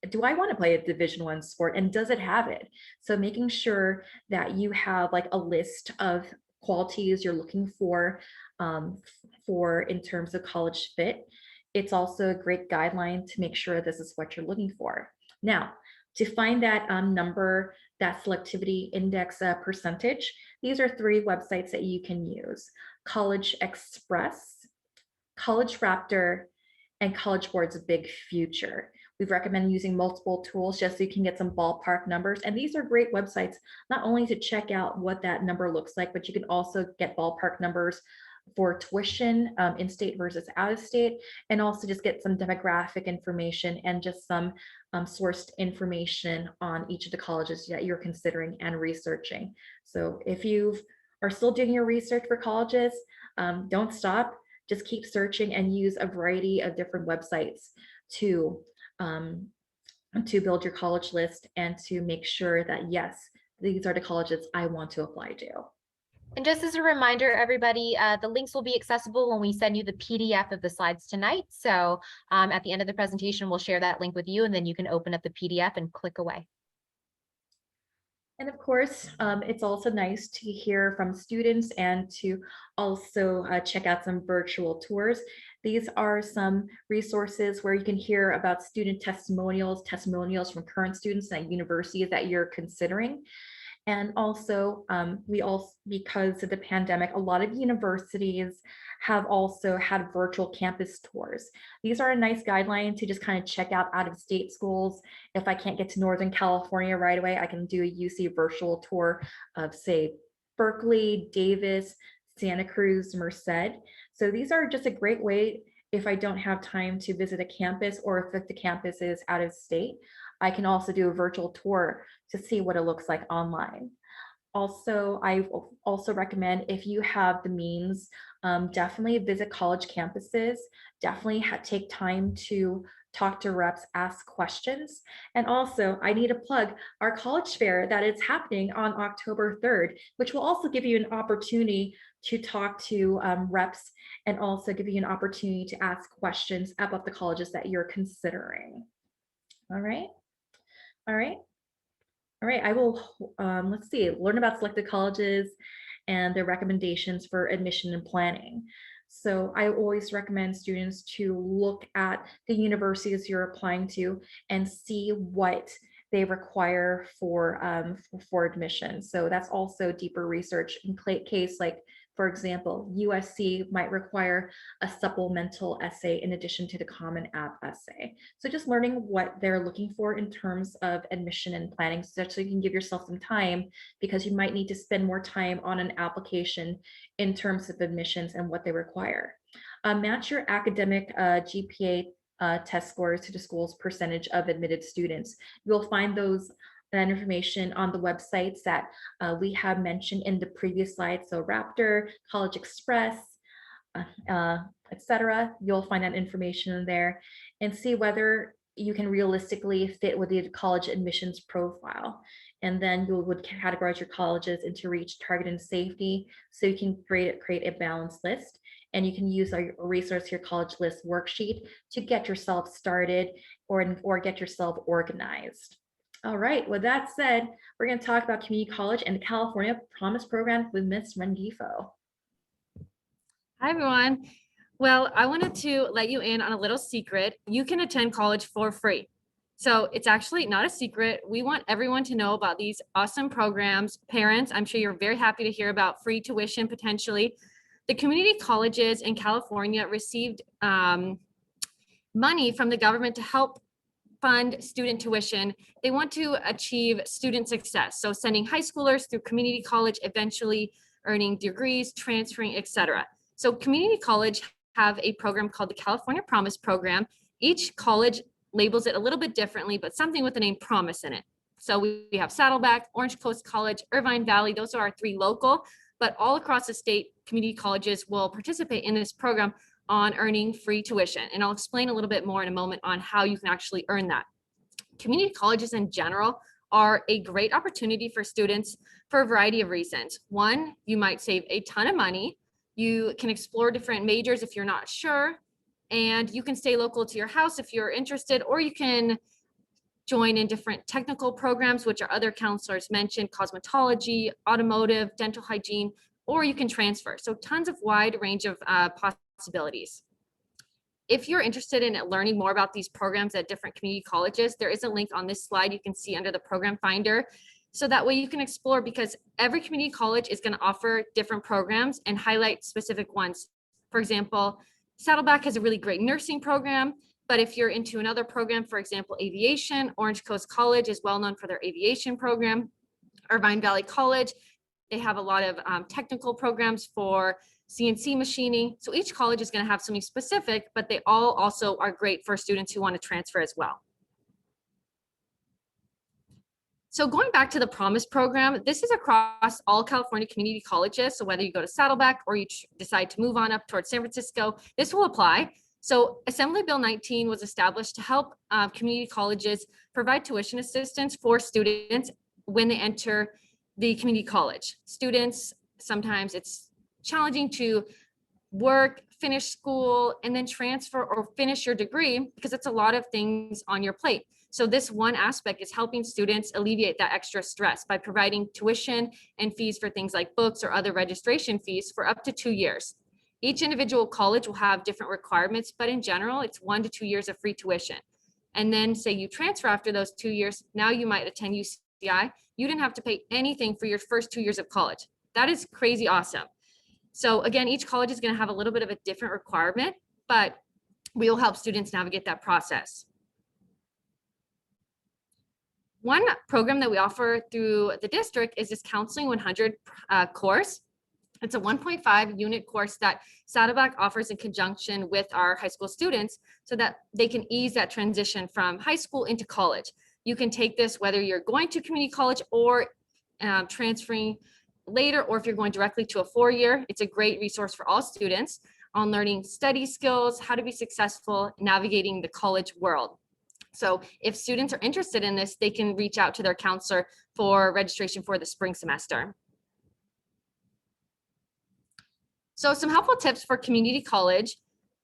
do I want to play a Division I sport, and does it have it? So making sure that you have like a list of qualities you're looking for in terms of college fit. It's also a great guideline to make sure this is what you're looking for. Now, to find that number, that selectivity index percentage, these are 3 websites that you can use: College Express, College Raptor, and College Board's Big Future. We recommend using multiple tools just so you can get some ballpark numbers. And these are great websites, not only to check out what that number looks like, but you can also get ballpark numbers for tuition in-state versus out-of-state, and also just get some demographic information and just some sourced information on each of the colleges that you're considering and researching. So if you are still doing your research for colleges, don't stop. Just keep searching and use a variety of different websites to build your college list and to make sure that, yes, these are the colleges I want to apply to. And just as a reminder, everybody, the links will be accessible when we send you the PDF of the slides tonight. So at the end of the presentation, we'll share that link with you, and then you can open up the PDF and click away. And of course, it's also nice to hear from students and to also check out some virtual tours. These are some resources where you can hear about student testimonials from current students at universities that you're considering. And also, because of the pandemic, a lot of universities have also had virtual campus tours. These are a nice guideline to just kind of check out of state schools. If I can't get to Northern California right away, I can do a UC virtual tour of, say, Berkeley, Davis, Santa Cruz, Merced. So these are just a great way if I don't have time to visit a campus, or if the campus is out of state, I can also do a virtual tour to see what it looks like online. Also, I also recommend, if you have the means, definitely visit college campuses. Definitely take time to talk to reps, ask questions. And also, I need to plug our college fair that is happening on October 3rd, which will also give you an opportunity to talk to reps, and also give you an opportunity to ask questions about the colleges that you're considering. All right. All right. All right, I will, let's see, learn about selected colleges and their recommendations for admission and planning. So I always recommend students to look at the universities you're applying to and see what they require for admission. So that's also deeper research in case, like, for example, USC might require a supplemental essay in addition to the Common App essay. So just learning what they're looking for in terms of admission and planning, so you can give yourself some time, because you might need to spend more time on an application in terms of admissions and what they require. Match your academic GPA test scores to the school's percentage of admitted students. You'll find that information on the websites that we have mentioned in the previous slide. So Raptor, College Express, etc. You'll find that information in there, and see whether you can realistically fit with the college admissions profile. And then you would categorize your colleges into reach, target, and safety, so you can create a balanced list. And you can use our resource here, College List Worksheet, to get yourself started or get yourself organized. All right, with that said, we're going to talk about community college and the California Promise Program with Ms. Rengifo. Hi, everyone. Well, I wanted to let you in on a little secret. You can attend college for free. So it's actually not a secret. We want everyone to know about these awesome programs. Parents, I'm sure you're very happy to hear about free tuition potentially. The community colleges in California received money from the government to help fund student tuition. They want to achieve student success. So sending high schoolers through community college, eventually earning degrees, transferring, etc. So community college have a program called the California Promise Program. Each college labels it a little bit differently, but something with the name Promise in it. So we have Saddleback, Orange Coast College, Irvine Valley. Those are our 3 local, but all across the state, community colleges will participate in this program on earning free tuition. And I'll explain a little bit more in a moment on how you can actually earn that. Community colleges in general are a great opportunity for students for a variety of reasons. One, you might save a ton of money. You can explore different majors if you're not sure, and you can stay local to your house if you're interested, or you can join in different technical programs, which our other counselors mentioned, cosmetology, automotive, dental hygiene, or you can transfer. So tons of wide range of possibilities. If you're interested in learning more about these programs at different community colleges, there is a link on this slide you can see under the program finder. So that way you can explore, because every community college is going to offer different programs and highlight specific ones. For example, Saddleback has a really great nursing program, but if you're into another program, for example, aviation, Orange Coast College is well known for their aviation program. Irvine Valley College, they have a lot of technical programs for CNC machining. So each college is going to have something specific, but they all also are great for students who want to transfer as well. So going back to the Promise program, this is across all California community colleges. So whether you go to Saddleback or you decide to move on up towards San Francisco, this will apply. So Assembly Bill 19 was established to help community colleges provide tuition assistance for students when they enter the community college. Students, sometimes it's challenging to work, finish school, and then transfer or finish your degree because it's a lot of things on your plate. So this one aspect is helping students alleviate that extra stress by providing tuition and fees for things like books or other registration fees for up to 2 years. Each individual college will have different requirements, but in general, it's 1 to 2 years of free tuition. And then say you transfer after those 2 years, now you might attend UCI. You didn't have to pay anything for your first 2 years of college. That is crazy awesome. So again, each college is going to have a little bit of a different requirement, but we will help students navigate that process. One program that we offer through the district is this Counseling 100 course. It's a 1.5 unit course that Saddleback offers in conjunction with our high school students so that they can ease that transition from high school into college. You can take this whether you're going to community college or transferring later, or if you're going directly to a 4-year. It's a great resource for all students on learning study skills, how to be successful, navigating the college world. So if students are interested in this, they can reach out to their counselor for registration for the spring semester. So some helpful tips for community college.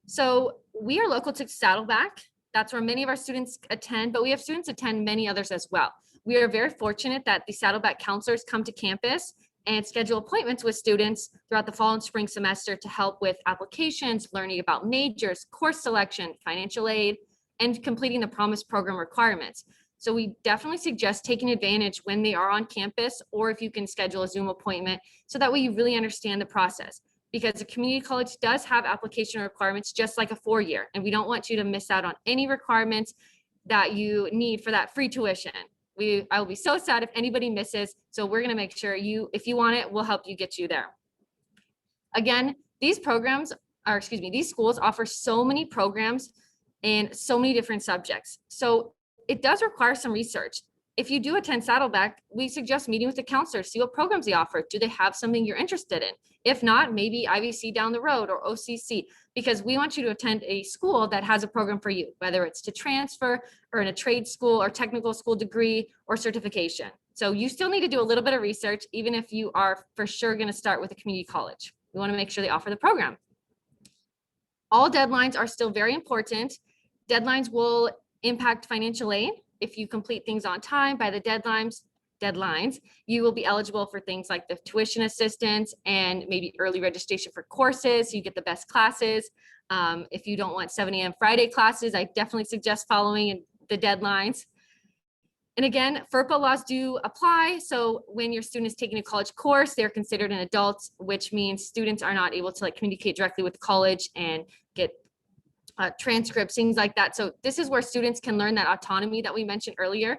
So we are local to Saddleback. That's where many of our students attend, but we have students attend many others as well. We are very fortunate that the Saddleback counselors come to campus and schedule appointments with students throughout the fall and spring semester to help with applications, learning about majors, course selection, financial aid, and completing the Promise program requirements. So we definitely suggest taking advantage when they are on campus, or if you can schedule a Zoom appointment, so that way you really understand the process. Because a community college does have application requirements just like a 4-year, and we don't want you to miss out on any requirements that you need for that free tuition. I will be so sad if anybody misses. So we're going to make sure if you want it, we'll help you get you there. Again, these schools offer so many programs and so many different subjects. So it does require some research. If you do attend Saddleback, we suggest meeting with the counselor, see what programs they offer. Do they have something you're interested in? If not, maybe IVC down the road or OCC, because we want you to attend a school that has a program for you, whether it's to transfer or in a trade school or technical school degree or certification. So you still need to do a little bit of research, even if you are for sure going to start with a community college. We want to make sure they offer the program. All deadlines are still very important. Deadlines will impact financial aid. If you complete things on time by the deadlines, you will be eligible for things like the tuition assistance and maybe early registration for courses, so you get the best classes. If you don't want 7 a.m. Friday classes, I definitely suggest following the deadlines. And again, FERPA laws do apply. So when your student is taking a college course, they're considered an adult, which means students are not able to communicate directly with college and get transcripts, things like that. So this is where students can learn that autonomy that we mentioned earlier.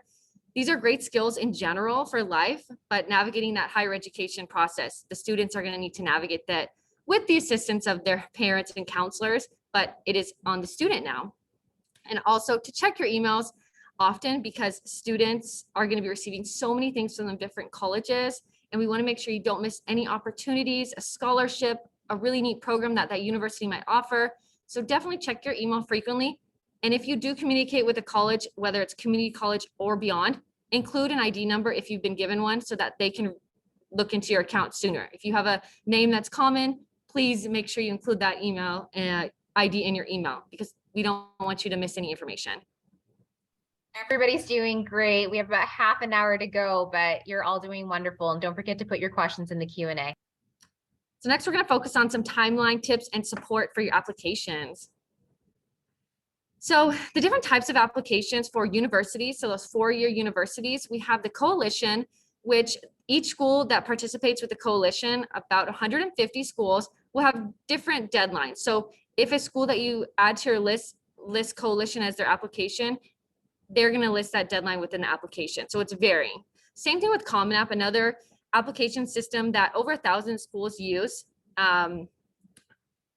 These are great skills in general for life, but navigating that higher education process, the students are going to need to navigate that with the assistance of their parents and counselors, but it is on the student now. And also to check your emails often, because students are going to be receiving so many things from the different colleges, and we want to make sure you don't miss any opportunities, a scholarship, a really neat program that that university might offer. So definitely check your email frequently. And if you do communicate with a college, whether it's community college or beyond, include an ID number if you've been given one, so that they can look into your account sooner. If you have a name that's common, please make sure you include that email ID in your email, because we don't want you to miss any information. Everybody's doing great. We have about half an hour to go, but you're all doing wonderful. And don't forget to put your questions in the Q&A. So next, we're going to focus on some timeline tips and support for your applications. So the different types of applications for universities, so those four-year universities, we have the coalition, which each school that participates with the coalition, about 150 schools, will have different deadlines. So if a school that you add to your list lists coalition as their application, they're going to list that deadline within the application. So it's varying. Same thing with Common App, another application system that over 1,000 schools use.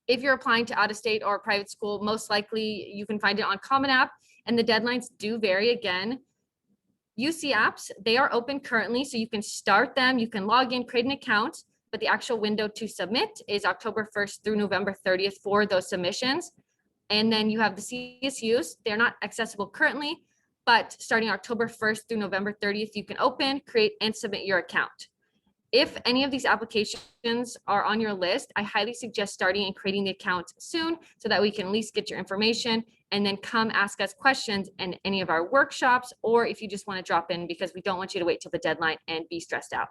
If you're applying to out-of-state or a private school, most likely you can find it on Common App, and the deadlines do vary again. UC apps, they are open currently, so you can start them, you can log in, create an account, but the actual window to submit is October 1st through November 30th for those submissions. And then you have the CSUs, they're not accessible currently, but starting October 1st through November 30th, you can open, create, and submit your account. If any of these applications are on your list, I highly suggest starting and creating the account soon, so that we can at least get your information and then come ask us questions in any of our workshops, or if you just want to drop in, because we don't want you to wait till the deadline and be stressed out.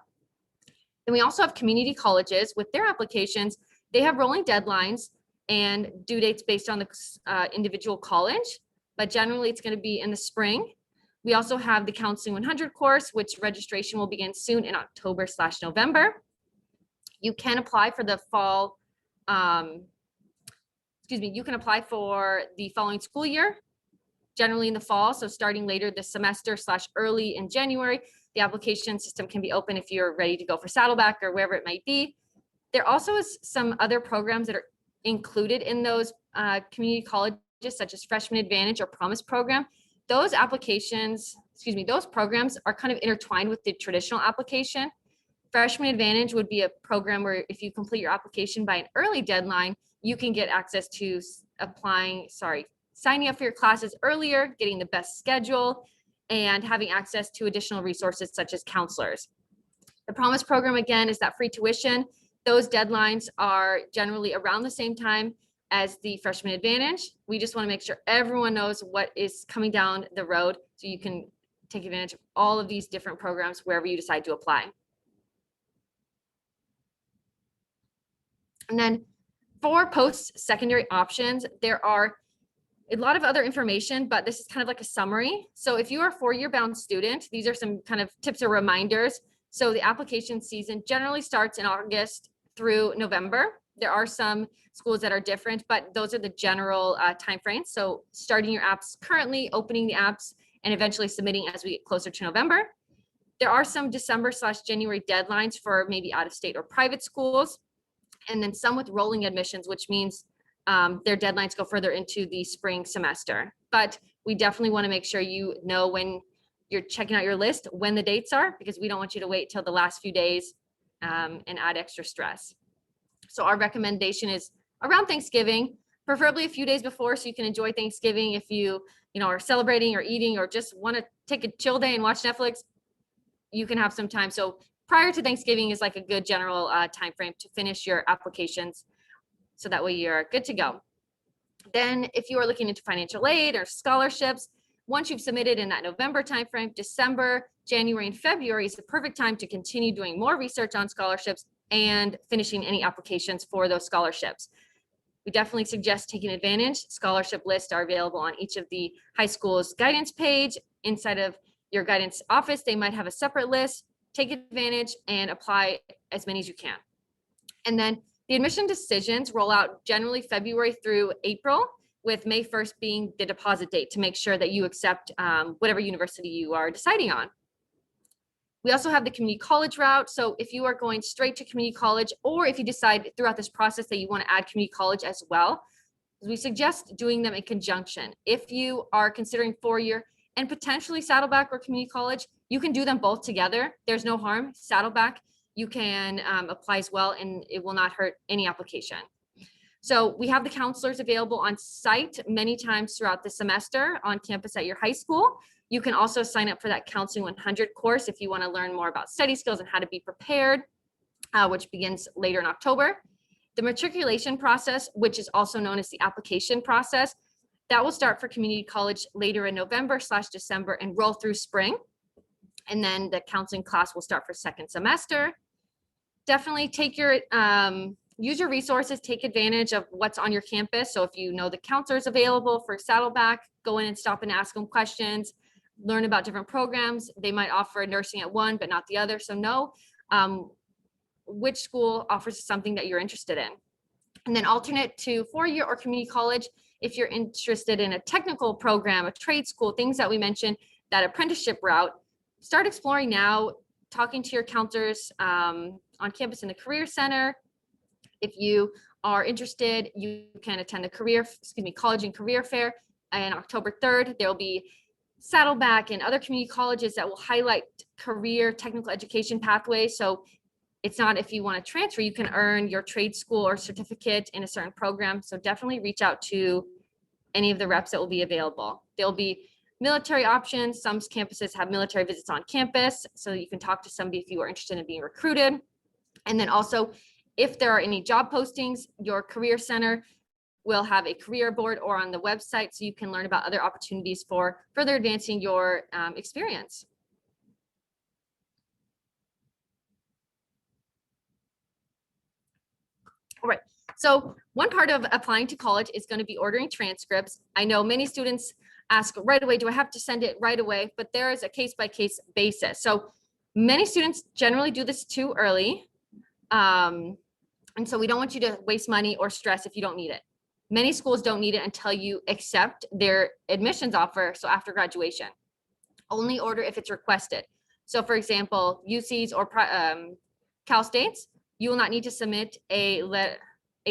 Then we also have community colleges with their applications. They have rolling deadlines and due dates based on the individual college, but generally it's going to be in the spring. We also have the Counseling 100 course, which registration will begin soon in October/November. You can apply for the fall, you can apply for the following school year, generally in the fall. So starting later this semester / early in January, the application system can be open if you're ready to go for Saddleback or wherever it might be. There also is some other programs that are included in those community colleges, such as Freshman Advantage or Promise Program. Those applications, those programs are kind of intertwined with the traditional application. Freshman Advantage would be a program where if you complete your application by an early deadline, you can get access to signing up for your classes earlier, getting the best schedule, and having access to additional resources such as counselors. The Promise Program, again, is that free tuition. Those deadlines are generally around the same time as the Freshman Advantage. We just want to make sure everyone knows what is coming down the road, so you can take advantage of all of these different programs wherever you decide to apply. And then for post-secondary options, there are a lot of other information, but this is kind of like a summary. So if you are a four-year bound student, these are some kind of tips or reminders. So the application season generally starts in August through November. There are some schools that are different, but those are the general timeframes. So starting your apps currently, opening the apps, and eventually submitting as we get closer to November. There are some December/January deadlines for maybe out-of-state or private schools, and then some with rolling admissions, which means their deadlines go further into the spring semester. But we definitely want to make sure you know when you're checking out your list, when the dates are, because we don't want you to wait till the last few days and add extra stress. So our recommendation is around Thanksgiving, preferably a few days before, so you can enjoy Thanksgiving. If you are celebrating or eating or just want to take a chill day and watch Netflix, you can have some time. So prior to Thanksgiving is like a good general time frame to finish your applications, so that way you're good to go. Then if you are looking into financial aid or scholarships, once you've submitted in that November timeframe, December, January, and February is the perfect time to continue doing more research on scholarships and finishing any applications for those scholarships. We definitely suggest taking advantage. Scholarship lists are available on each of the high school's guidance page. Inside of your guidance office, they might have a separate list. Take advantage and apply as many as you can. And then the admission decisions roll out generally February through April, with May 1st being the deposit date to make sure that you accept whatever university you are deciding on. We also have the community college route. So if you are going straight to community college, or if you decide throughout this process that you want to add community college as well, we suggest doing them in conjunction. If you are considering 4-year and potentially Saddleback or community college, you can do them both together. There's no harm. Saddleback, you can apply as well, and it will not hurt any application. So we have the counselors available on site many times throughout the semester on campus at your high school. You can also sign up for that Counseling 100 course if you want to learn more about study skills and how to be prepared, which begins later in October. The matriculation process, which is also known as the application process, that will start for community college later in November/December and roll through spring. And then the counseling class will start for second semester. Definitely take your, use your resources, take advantage of what's on your campus. So if you know the counselors available for Saddleback, go in and stop and ask them questions, learn about different programs. They might offer nursing at one, but not the other. So know which school offers something that you're interested in. And then alternate to 4-year or community college, if you're interested in a technical program, a trade school, things that we mentioned, that apprenticeship route, start exploring now, talking to your counselors on campus in the Career Center. If you are interested, you can attend the College and Career Fair on October 3rd. There will be Saddleback and other community colleges that will highlight career technical education pathways. So it's not if you want to transfer, you can earn your trade school or certificate in a certain program. So definitely reach out to any of the reps that will be available. There'll be military options. Some campuses have military visits on campus, so you can talk to somebody if you are interested in being recruited. And then also, if there are any job postings, your career center will have a career board or on the website, so you can learn about other opportunities for further advancing your experience. All right, so one part of applying to college is going to be ordering transcripts. I know many students ask right away, do I have to send it right away? But there is a case-by-case basis. So many students generally do this too early. And so we don't want you to waste money or stress if you don't need it. Many schools don't need it until you accept their admissions offer. So after graduation, only order if it's requested. So for example, UCs or Cal States, you will not need to submit a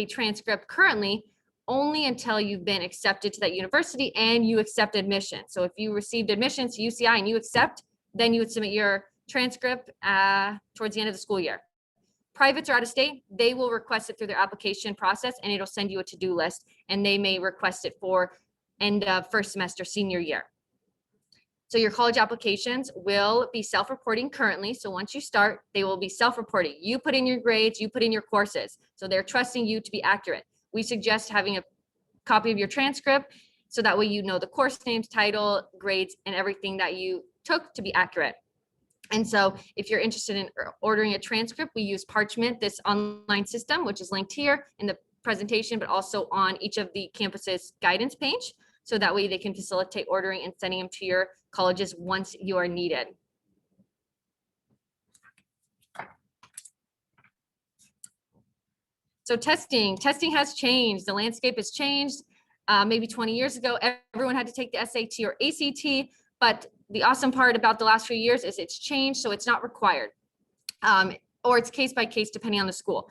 transcript currently, only until you've been accepted to that university and you accept admission. So if you received admission to UCI and you accept, then you would submit your transcript towards the end of the school year. Privates are out of state, they will request it through their application process, and it'll send you a to-do list, and they may request it for end of first semester senior year. So your college applications will be self-reporting currently. So once you start, they will be self-reporting. You put in your grades, you put in your courses. So they're trusting you to be accurate. We suggest having a copy of your transcript, so that way you know the course names, title, grades, and everything that you took to be accurate. And so if you're interested in ordering a transcript, we use Parchment, this online system, which is linked here in the presentation, but also on each of the campus's guidance page. So that way they can facilitate ordering and sending them to your colleges once you are needed. So testing has changed. The landscape has changed. Maybe 20 years ago, everyone had to take the SAT or ACT, but the awesome part about the last few years is it's changed, so it's not required, or it's case by case depending on the school.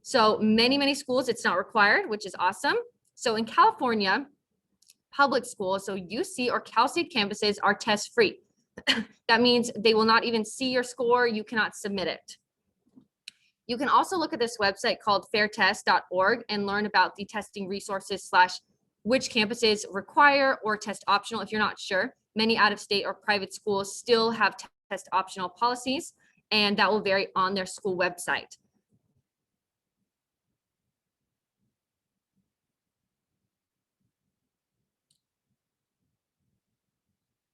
So many schools, it's not required, which is awesome. So in California, public schools, so UC or Cal State campuses are test free. That means they will not even see your score. You cannot submit it. You can also look at this website called fairtest.org and learn about the testing resources / which campuses require or test optional if you're not sure. Many out-of-state or private schools still have test optional policies, and that will vary on their school website.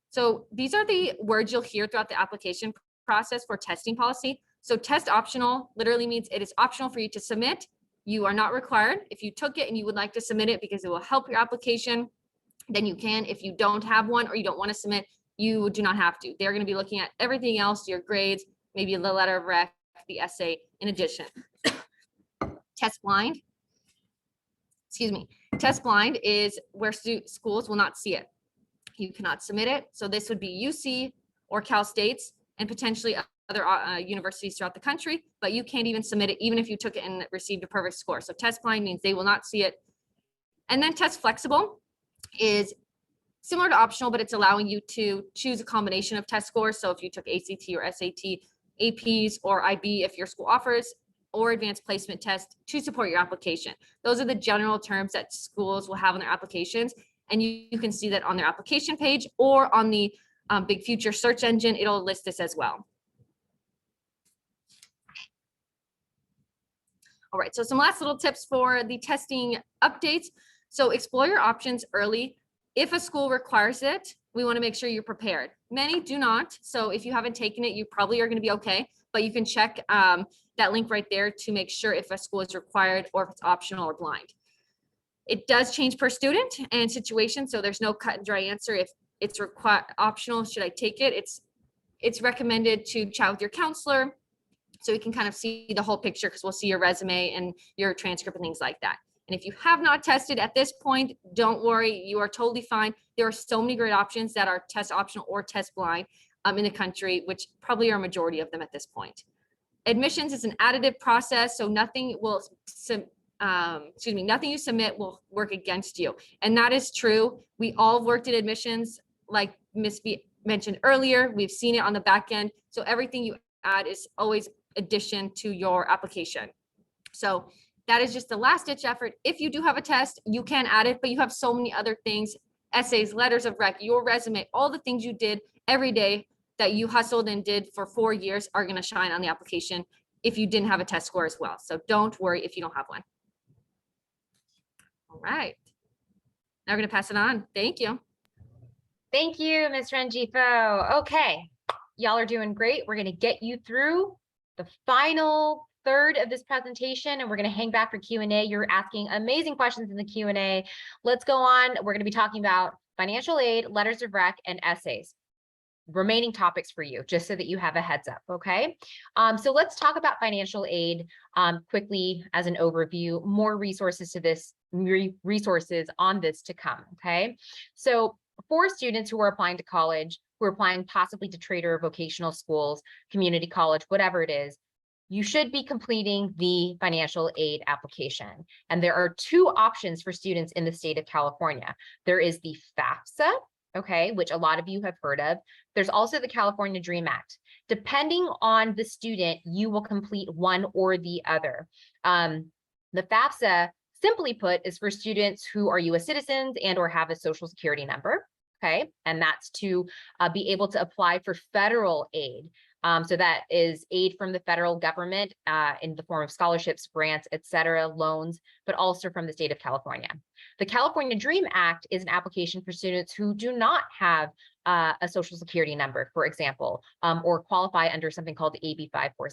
So these are the words you'll hear throughout the application process for testing policy. So test optional literally means it is optional for you to submit. You are not required. If you took it and you would like to submit it because it will help your application, then you can. If you don't have one or you don't want to submit, you do not have to. They're going to be looking at everything else, your grades, maybe the letter of rec, the essay in addition. Test blind. Test blind is where schools will not see it. You cannot submit it. So this would be UC or Cal States and potentially other universities throughout the country, but you can't even submit it even if you took it and received a perfect score. So test blind means they will not see it. And then test flexible is similar to optional, but it's allowing you to choose a combination of test scores. So if you took ACT or SAT, APs or IB, if your school offers, or advanced placement test to support your application. Those are the general terms that schools will have on their applications. And you can see that on their application page or on the Big Future search engine, it'll list this as well. All right, so some last little tips for the testing updates. So explore your options early. If a school requires it, we want to make sure you're prepared. Many do not. So if you haven't taken it, you probably are going to be okay, but you can check that link right there to make sure if a school is required or if it's optional or blind. It does change per student and situation, so there's no cut and dry answer. If it's optional, should I take it? It's recommended to chat with your counselor so we can kind of see the whole picture, because we'll see your resume and your transcript and things like that. And if you have not tested at this point, don't worry, you are totally fine. There are so many great options that are test optional or test blind in the country, which probably are a majority of them at this point. Admissions is an additive process, so nothing will, nothing you submit will work against you. And that is true. We all worked in admissions, like Ms. B mentioned earlier. We've seen it on the back end. So everything you add is always addition to your application. So that is just the last ditch effort. If you do have a test, you can add it, but you have so many other things, essays, letters of rec, your resume, all the things you did every day that you hustled and did for 4 years are going to shine on the application if you didn't have a test score as well. So don't worry if you don't have one. All right. Now we're going to pass it on. Thank you. Thank you, Ms. Rengifo. Okay, y'all are doing great. We're going to get you through the final third of this presentation, and we're going to hang back for Q&A. You're asking amazing questions in the Q&A. Let's go on. We're going to be talking about financial aid, letters of rec, and essays. Remaining topics for you, just so that you have a heads up, okay? So let's talk about financial aid quickly as an overview. More resources to this, resources on this to come, okay? So for students who are applying to college, who are applying possibly to trade or vocational schools, community college, whatever it is, you should be completing the financial aid application. And there are two options for students in the state of California. There is the FAFSA, okay, which a lot of you have heard of. There's also the California Dream Act. Depending on the student, you will complete one or the other. The FAFSA, simply put, is for students who are US citizens and or have a social security number, okay? And that's to be able to apply for federal aid. So that is aid from the federal government in the form of scholarships, grants, et cetera, loans, but also from the state of California. The California Dream Act is an application for students who do not have a social security number, for example, or qualify under something called the AB5 or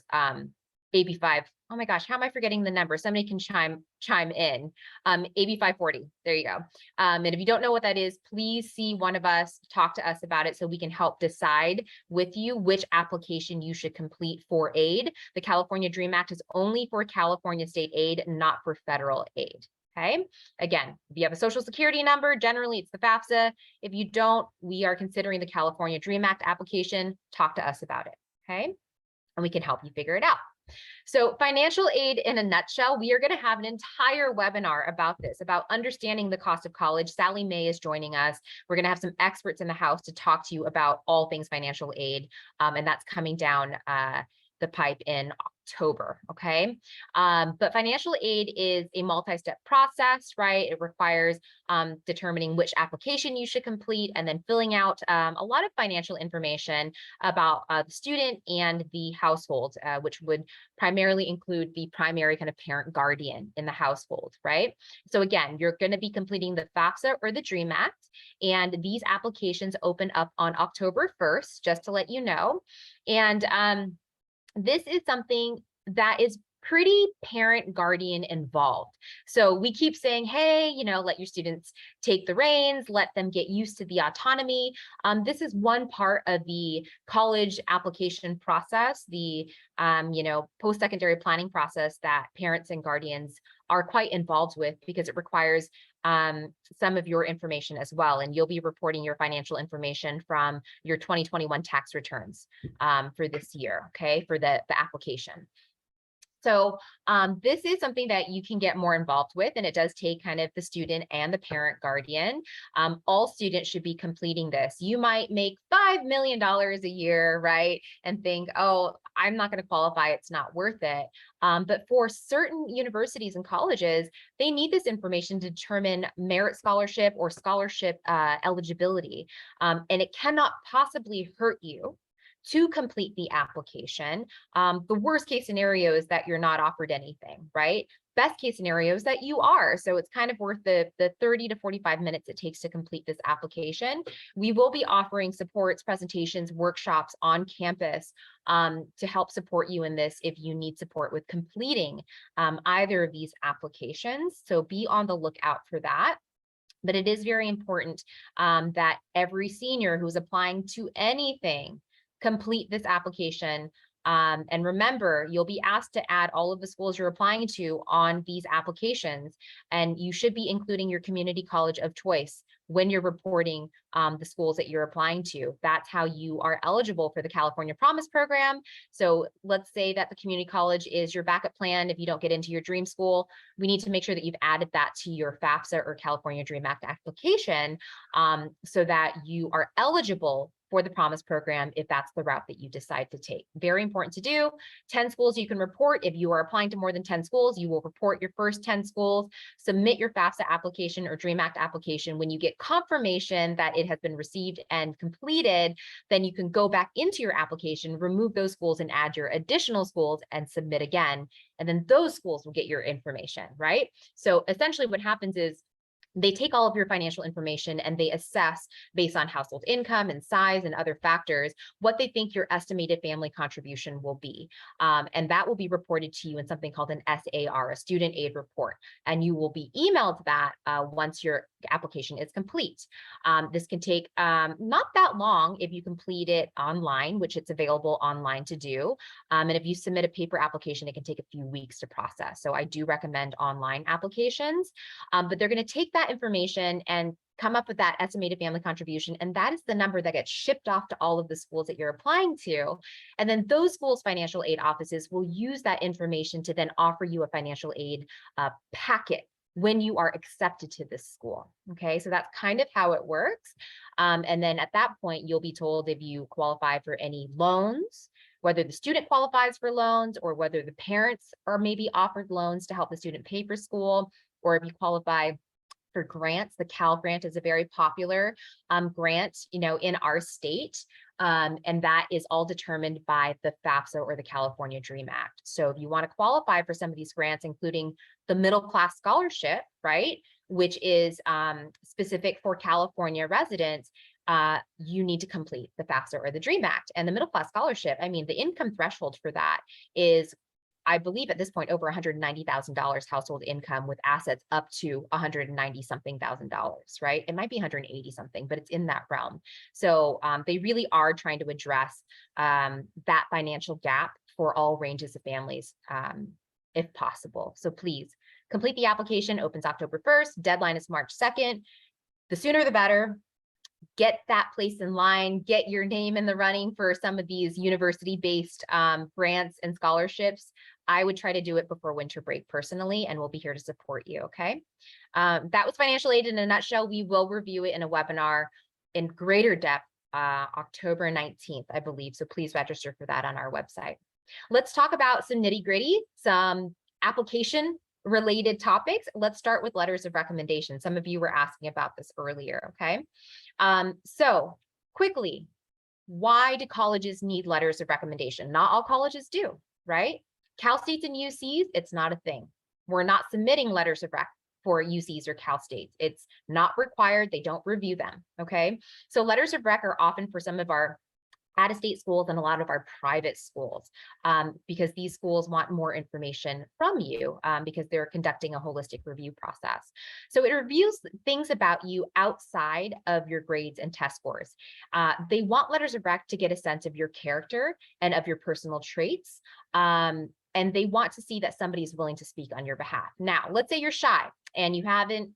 AB5. Oh my gosh, how am I forgetting the number? Somebody can chime in. AB 540. There you go. And if you don't know what that is, please see one of us, talk to us about it so we can help decide with you which application you should complete for aid. The California Dream Act is only for California state aid, not for federal aid. Okay. Again, if you have a social security number, generally it's the FAFSA. If you don't, we are considering the California Dream Act application. Talk to us about it. Okay. And we can help you figure it out. So financial aid in a nutshell, we are going to have an entire webinar about this, about understanding the cost of college. Sally May is joining us. We're going to have some experts in the house to talk to you about all things financial aid. And that's coming down the pipe in October, okay? But financial aid is a multi-step process, right? It requires determining which application you should complete and then filling out a lot of financial information about the student and the household, which would primarily include the primary kind of parent guardian in the household, right? So again, you're going to be completing the FAFSA or the DREAM Act, and these applications open up on October 1st, just to let you know. And this is something that is pretty parent guardian involved. So we keep saying, hey, you know, let your students take the reins, let them get used to the autonomy. This is one part of the college application process, the you know, post-secondary planning process that parents and guardians are quite involved with, because it requires some of your information as well. And you'll be reporting your financial information from your 2021 tax returns for this year, okay, for the application. So this is something that you can get more involved with, and it does take kind of the student and the parent guardian. All students should be completing this. You might make $5 million a year, right? And think, oh, I'm not going to qualify. It's not worth it. But for certain universities and colleges, they need this information to determine merit scholarship or scholarship eligibility. And it cannot possibly hurt you to complete the application. The worst case scenario is that you're not offered anything, right? Best case scenario is that you are. So it's kind of worth the 30 to 45 minutes it takes to complete this application. We will be offering supports, presentations, workshops on campus to help support you in this if you need support with completing either of these applications. So be on the lookout for that. But it is very important that every senior who's applying to anything complete this application. And remember, you'll be asked to add all of the schools you're applying to on these applications. And you should be including your community college of choice when you're reporting the schools that you're applying to. That's how you are eligible for the California Promise Program. So let's say that the community college is your backup plan. If you don't get into your dream school, we need to make sure that you've added that to your FAFSA or California Dream Act application so that you are eligible for the Promise Program if that's the route that you decide to take. Very important to do. 10 schools you can report. If you are applying to more than 10 schools, you will report your first 10 schools, submit your FAFSA application or Dream Act application. When you get confirmation that it has been received and completed, then you can go back into your application, remove those schools and add your additional schools and submit again. And then those schools will get your information, right? So essentially what happens is they take all of your financial information and they assess based on household income and size and other factors what they think your estimated family contribution will be. And that will be reported to you in something called an SAR, a student aid report. And you will be emailed that once your application is complete. This can take not that long if you complete it online, which it's available online to do. And if you submit a paper application, it can take a few weeks to process. So I do recommend online applications, but they're going to take that information and come up with that estimated family contribution. And that is the number that gets shipped off to all of the schools that you're applying to. And then those schools' financial aid offices will use that information to then offer you a financial aid packet when you are accepted to this school. Okay, so that's kind of how it works. And then at that point, you'll be told if you qualify for any loans, whether the student qualifies for loans or whether the parents are maybe offered loans to help the student pay for school, or if you qualify for grants. The Cal Grant is a very popular grant, in our state. And that is all determined by the FAFSA or the California Dream Act. So if you want to qualify for some of these grants, including the middle class scholarship, right, which is specific for California residents, you need to complete the FAFSA or the Dream Act. And the middle class scholarship, I mean, the income threshold for that is, I believe at this point, over $190,000 household income with assets up to $190-something thousand, right? It might be 180 something, but it's in that realm. So they really are trying to address that financial gap for all ranges of families, if possible. So please complete the application. Opens October 1st. Deadline is March 2nd. The sooner the better. Get that place in line, get your name in the running for some of these university-based grants and scholarships. I would try to do it before winter break personally, and we'll be here to support you, okay? That was financial aid in a nutshell. We will review it in a webinar in greater depth October 19th, I believe. So please register for that on our website. Let's talk about some nitty-gritty, some application related topics. Let's start with letters of recommendation. Some of you were asking about this earlier, okay? So quickly, why do colleges need letters of recommendation? Not all colleges do, right? Cal States and UCs, it's not a thing. We're not submitting letters of rec for UCs or Cal States. It's not required. They don't review them, okay? So letters of rec are often for some of our out-of-state schools and a lot of our private schools, because these schools want more information from you because they're conducting a holistic review process. So it reviews things about you outside of your grades and test scores. They want letters of rec to get a sense of your character and of your personal traits. And they want to see that somebody is willing to speak on your behalf. Now, let's say you're shy and you haven't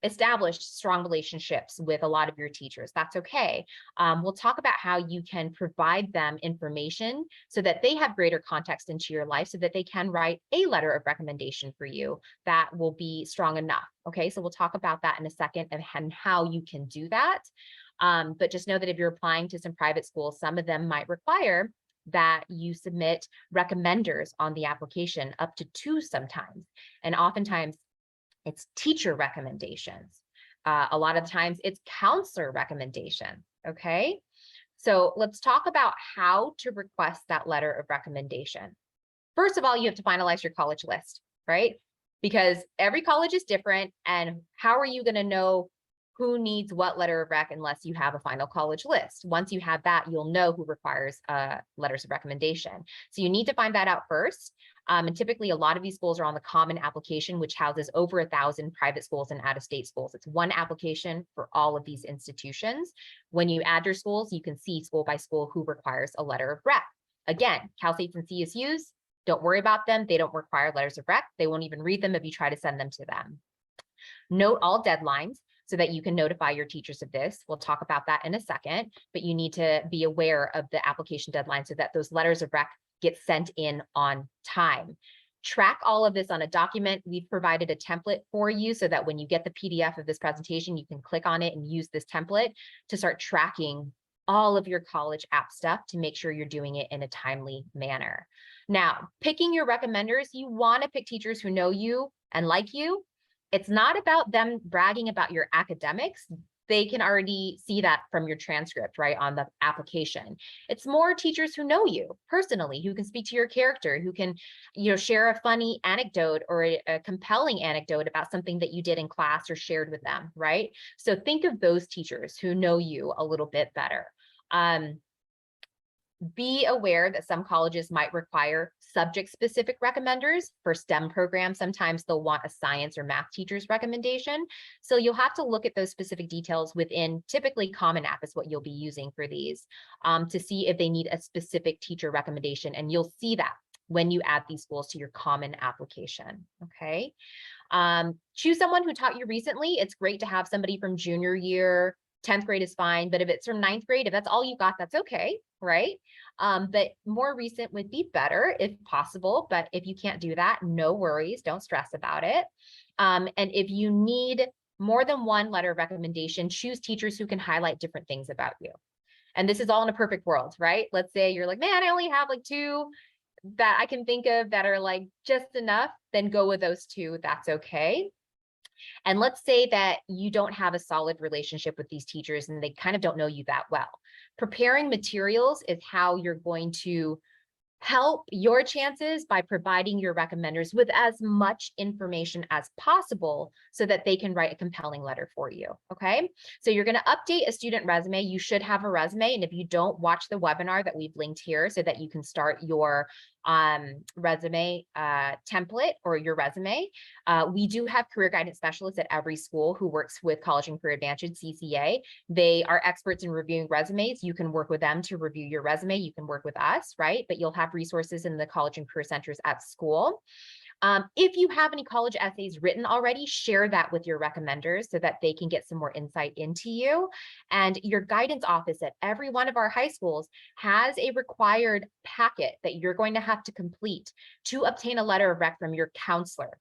established strong relationships with a lot of your teachers. That's okay. We'll talk about how you can provide them information so that they have greater context into your life so that they can write a letter of recommendation for you that will be strong enough. Okay, so we'll talk about that in a second and how you can do that. But just know that if you're applying to some private schools, some of them might require that you submit recommenders on the application, up to 2 sometimes. And oftentimes it's teacher recommendations. A lot of times it's counselor recommendations, okay? So let's talk about how to request that letter of recommendation. First of all, you have to finalize your college list, right? Because every college is different, and how are you gonna know who needs what letter of rec unless you have a final college list? Once you have that, you'll know who requires letters of recommendation. So you need to find that out first. And typically a lot of these schools are on the common application, which houses over 1,000 private schools and out-of-state schools. It's one application for all of these institutions. When you add your schools, you can see school by school who requires a letter of rec. Again, Cal States and CSUs, don't worry about them. They don't require letters of rec. They won't even read them if you try to send them to them. Note all deadlines so that you can notify your teachers of this. We'll talk about that in a second, but you need to be aware of the application deadline so that those letters of rec get sent in on time. Track all of this on a document. We've provided a template for you so that when you get the PDF of this presentation, you can click on it and use this template to start tracking all of your college app stuff to make sure you're doing it in a timely manner. Now, picking your recommenders, you want to pick teachers who know you and like you. It's not about them bragging about your academics. They can already see that from your transcript, right, on the application. It's more teachers who know you personally, who can speak to your character, who can, share a funny anecdote or a compelling anecdote about something that you did in class or shared with them, right? So think of those teachers who know you a little bit better. Be aware that some colleges might require subject-specific recommenders. For STEM programs, sometimes they'll want a science or math teacher's recommendation. So you'll have to look at those specific details within, typically Common App is what you'll be using for these, to see if they need a specific teacher recommendation. And you'll see that when you add these schools to your Common application, okay? Choose someone who taught you recently. It's great to have somebody from junior year. 10th grade is fine, but if it's from 9th grade, if that's all you got, that's okay, right? But more recent would be better if possible, but if you can't do that, no worries, don't stress about it. And if you need more than one letter of recommendation, choose teachers who can highlight different things about you. And this is all in a perfect world, right? Let's say you're like, man, I only have like 2 that I can think of that are like just enough, then go with those 2, that's okay. And let's say that you don't have a solid relationship with these teachers and they kind of don't know you that well. Preparing materials is how you're going to help your chances by providing your recommenders with as much information as possible so that they can write a compelling letter for you, okay? So you're going to update a student resume. You should have a resume, and if you don't, watch the webinar that we've linked here so that you can start your resume template or your resume. We do have career guidance specialists at every school who works with College and Career Advantage, CCA. They are experts in reviewing resumes. You can work with them to review your resume. You can work with us, right? But you'll have resources in the College and Career Centers at school. If you have any college essays written already, share that with your recommenders so that they can get some more insight into you. And your guidance office at every one of our high schools has a required packet that you're going to have to complete to obtain a letter of rec from your counselor.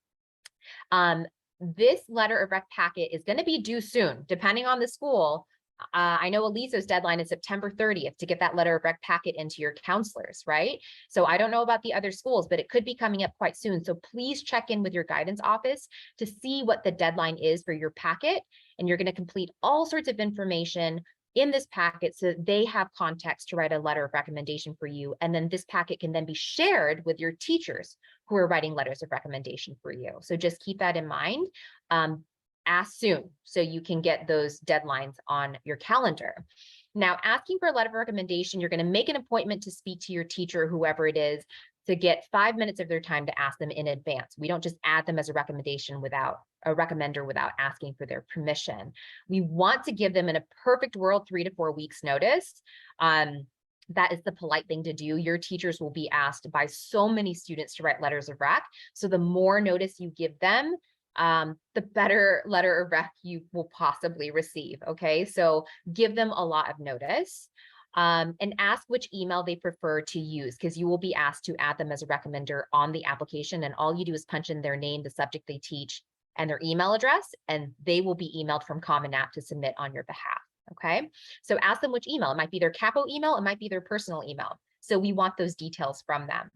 This letter of rec packet is going to be due soon, depending on the school. I know Elisa's deadline is September 30th to get that letter of rec packet into your counselors, right? So I don't know about the other schools, but it could be coming up quite soon. So please check in with your guidance office to see what the deadline is for your packet. And you're going to complete all sorts of information in this packet so they have context to write a letter of recommendation for you. And then this packet can then be shared with your teachers who are writing letters of recommendation for you. So just keep that in mind. Ask soon so you can get those deadlines on your calendar. Now, asking for a letter of recommendation, you're going to make an appointment to speak to your teacher, whoever it is, to get 5 minutes of their time to ask them in advance. We don't just add them as a recommendation without a recommender without asking for their permission. We want to give them, in a perfect world, 3 to 4 weeks notice. That is the polite thing to do. Your teachers will be asked by so many students to write letters of rec. So the more notice you give them, the better letter of rec you will possibly receive. Okay, so give them a lot of notice. And ask which email they prefer to use, because you will be asked to add them as a recommender on the application. And all you do is punch in their name, the subject they teach, and their email address, and they will be emailed from Common App to submit on your behalf. Okay, so ask them which email. It might be their capo email, it might be their personal email. So we want those details from them.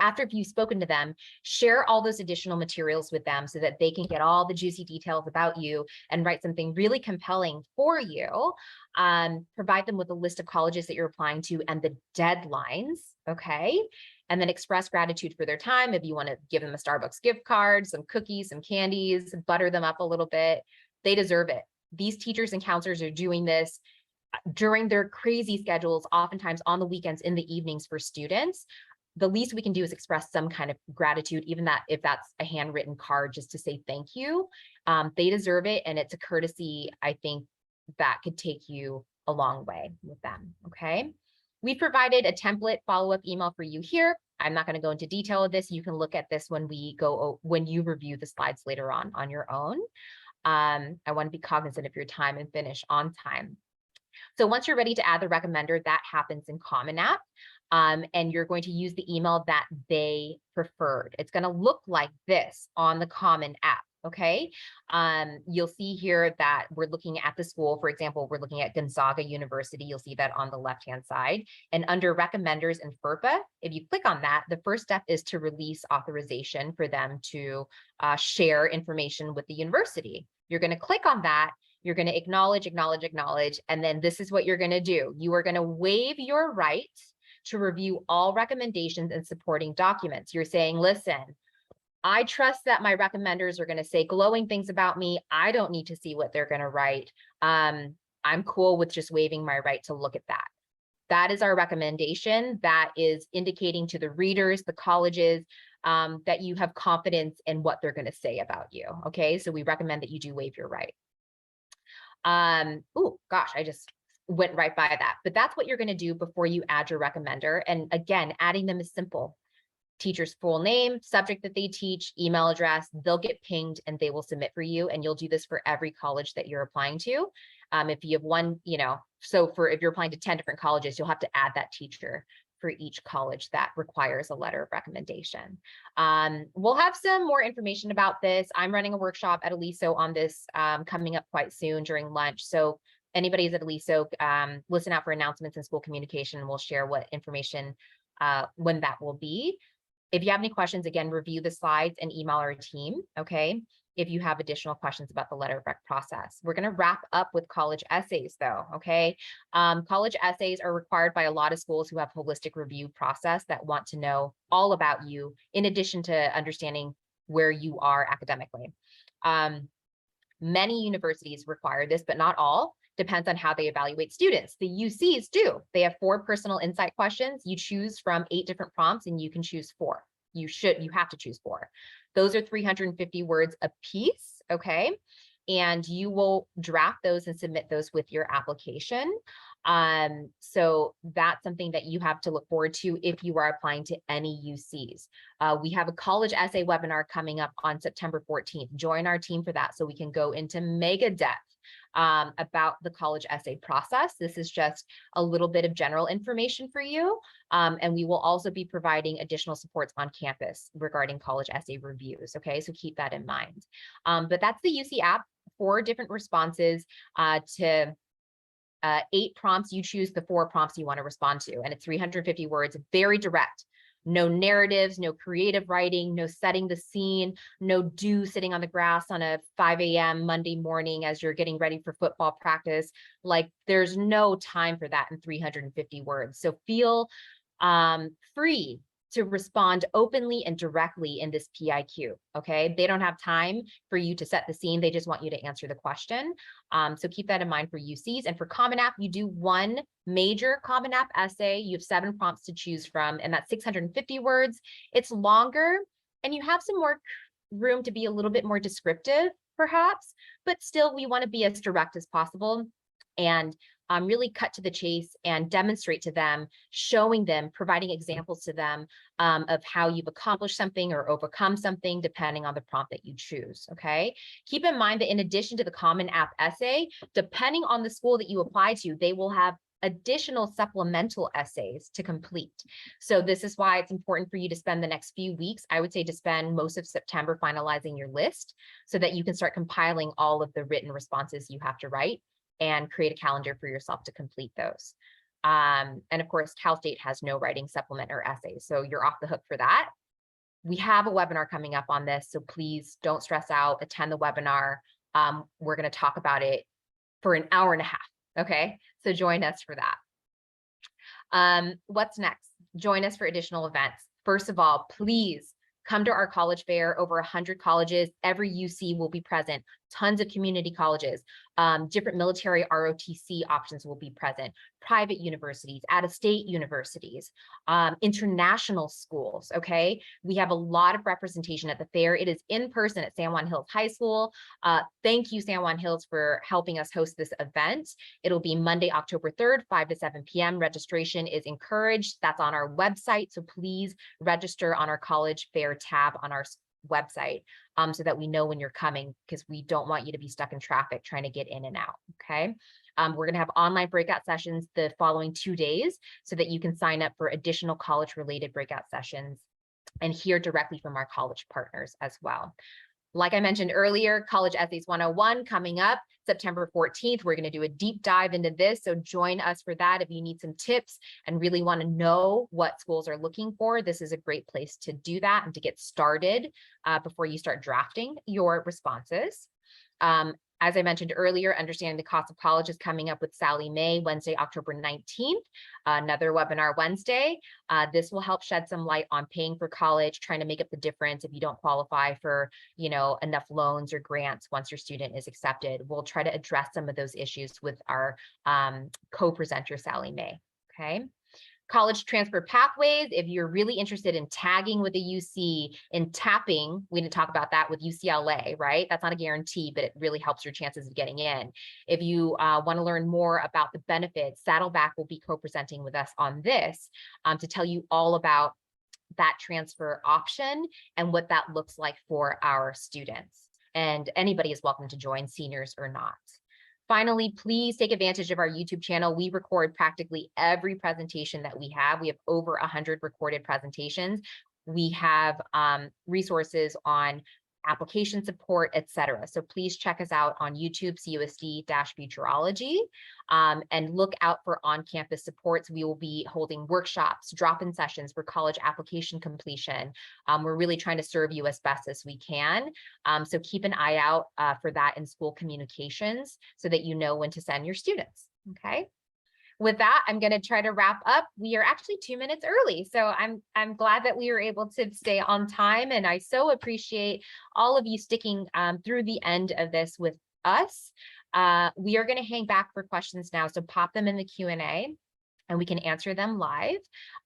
After you've spoken to them, share all those additional materials with them so that they can get all the juicy details about you and write something really compelling for you. Provide them with a list of colleges that you're applying to and the deadlines, okay? And then express gratitude for their time. If you want to give them a Starbucks gift card, some cookies, some candies, butter them up a little bit, they deserve it. These teachers and counselors are doing this during their crazy schedules, oftentimes on the weekends, in the evenings for students. The least we can do is express some kind of gratitude, even that if that's a handwritten card just to say thank you. They deserve it, and it's a courtesy, I think, that could take you a long way with them, okay? We provided a template follow-up email for you here. I'm not going to go into detail of this. You can look at this when you review the slides later on your own. I want to be cognizant of your time and finish on time. So once you're ready to add the recommender, that happens in Common App. And you're going to use the email that they preferred. It's going to look like this on the Common App, okay? You'll see here that we're looking at the school. For example, we're looking at Gonzaga University. You'll see that on the left-hand side. And under recommenders and FERPA, if you click on that, the first step is to release authorization for them to share information with the university. You're going to click on that. You're going to acknowledge, and then this is what you're going to do. You are going to waive your right to review all recommendations and supporting documents. You're saying, listen, I trust that my recommenders are going to say glowing things about me. I don't need to see what they're going to write. I'm cool with just waiving my right to look at that. That is our recommendation. That is indicating to the readers, the colleges, that you have confidence in what they're going to say about you. Okay, so we recommend that you do waive your right. Oh gosh, I just went right by that, but that's what you're going to do before you add your recommender. And again, adding them is simple. Teacher's full name, subject that they teach, email address, they'll get pinged and they will submit for you. And you'll do this for every college that you're applying to. If you have one, so if you're applying to 10 different colleges, you'll have to add that teacher for each college that requires a letter of recommendation. We'll have some more information about this. I'm running a workshop at Aliso on this coming up quite soon during lunch. So anybody who's at Aliso, listen out for announcements in school communication. We'll share what information when that will be. If you have any questions, again, review the slides and email our team, okay? If you have additional questions about the letter of rec process. We're gonna wrap up with college essays though, okay? College essays are required by a lot of schools who have holistic review process that want to know all about you in addition to understanding where you are academically. Many universities require this, but not all. Depends on how they evaluate students. The UCs do. They have 4 personal insight questions. You choose from 8 different prompts and you can choose 4. You have to choose 4. Those are 350 words a piece, okay? And you will draft those and submit those with your application. So that's something that you have to look forward to if you are applying to any UCs. We have a college essay webinar coming up on September 14th. Join our team for that so we can go into mega depth about the college essay process. This is just a little bit of general information for you. And we will also be providing additional supports on campus regarding college essay reviews. Okay, so keep that in mind. But that's the UC app, 4 different responses to 8 prompts. You choose the 4 prompts you want to respond to, and it's 350 words, very direct. No narratives, no creative writing, no setting the scene, no dew sitting on the grass on a 5 a.m. Monday morning as you're getting ready for football practice. Like, there's no time for that in 350 words. So feel free to respond openly and directly in this PIQ, okay? They don't have time for you to set the scene. They just want you to answer the question. So keep that in mind for UCs. And for Common App, you do 1 major Common App essay. You have 7 prompts to choose from, and that's 650 words. It's longer, and you have some more room to be a little bit more descriptive, perhaps, but still we want to be as direct as possible. And really cut to the chase and demonstrate to them, showing them, providing examples to them of how you've accomplished something or overcome something, depending on the prompt that you choose, okay? Keep in mind that in addition to the Common App essay, depending on the school that you apply to, they will have additional supplemental essays to complete. So this is why it's important for you to spend the next few weeks, I would say to spend most of September finalizing your list so that you can start compiling all of the written responses you have to write and create a calendar for yourself to complete those. And of course, Cal State has no writing supplement or essays, so you're off the hook for that. We have a webinar coming up on this, so please don't stress out, attend the webinar. We're going to talk about it for an hour and a half. Okay, so join us for that. What's next? Join us for additional events. First of all, please come to our college fair. Over 100 colleges, every UC will be present. Tons of community colleges, different military ROTC options will be present. Private universities, out-of-state universities, international schools, okay? We have a lot of representation at the fair. It is in person at San Juan Hills High School. Thank you, San Juan Hills, for helping us host this event. It'll be Monday, October 3rd, 5 to 7 p.m. Registration is encouraged. That's on our website, so please register on our college fair tab on our website so that we know when you're coming, because we don't want you to be stuck in traffic trying to get in and out, okay? We're going to have online breakout sessions the following 2 days so that you can sign up for additional college-related breakout sessions and hear directly from our college partners as well. Like I mentioned earlier, College Essays 101 coming up September 14th. We're going to do a deep dive into this, so join us for that. If you need some tips and really want to know what schools are looking for, this is a great place to do that and to get started before you start drafting your responses. As I mentioned earlier, Understanding the Cost of College is coming up with Sally May, Wednesday, October 19th, another webinar Wednesday. This will help shed some light on paying for college, trying to make up the difference if you don't qualify for, enough loans or grants once your student is accepted. We'll try to address some of those issues with our co-presenter, Sally May, okay? College transfer pathways, if you're really interested in tagging with a UC, in tapping, we didn't talk about that with UCLA, right? That's not a guarantee, but it really helps your chances of getting in. If you want to learn more about the benefits, Saddleback will be co-presenting with us on this to tell you all about that transfer option and what that looks like for our students. And anybody is welcome to join, seniors or not. Finally, please take advantage of our YouTube channel. We record practically every presentation that we have. We have over 100 recorded presentations. We have resources on application support, etc. So please check us out on YouTube, CUSD-Futureology, and look out for on-campus supports. We will be holding workshops, drop-in sessions for college application completion. We're really trying to serve you as best as we can. So keep an eye out for that in school communications so that you know when to send your students, okay? With that, I'm going to try to wrap up. We are actually 2 minutes early, so I'm glad that we were able to stay on time, and I so appreciate all of you sticking through the end of this with us. We are going to hang back for questions now, so pop them in the Q&A and we can answer them live.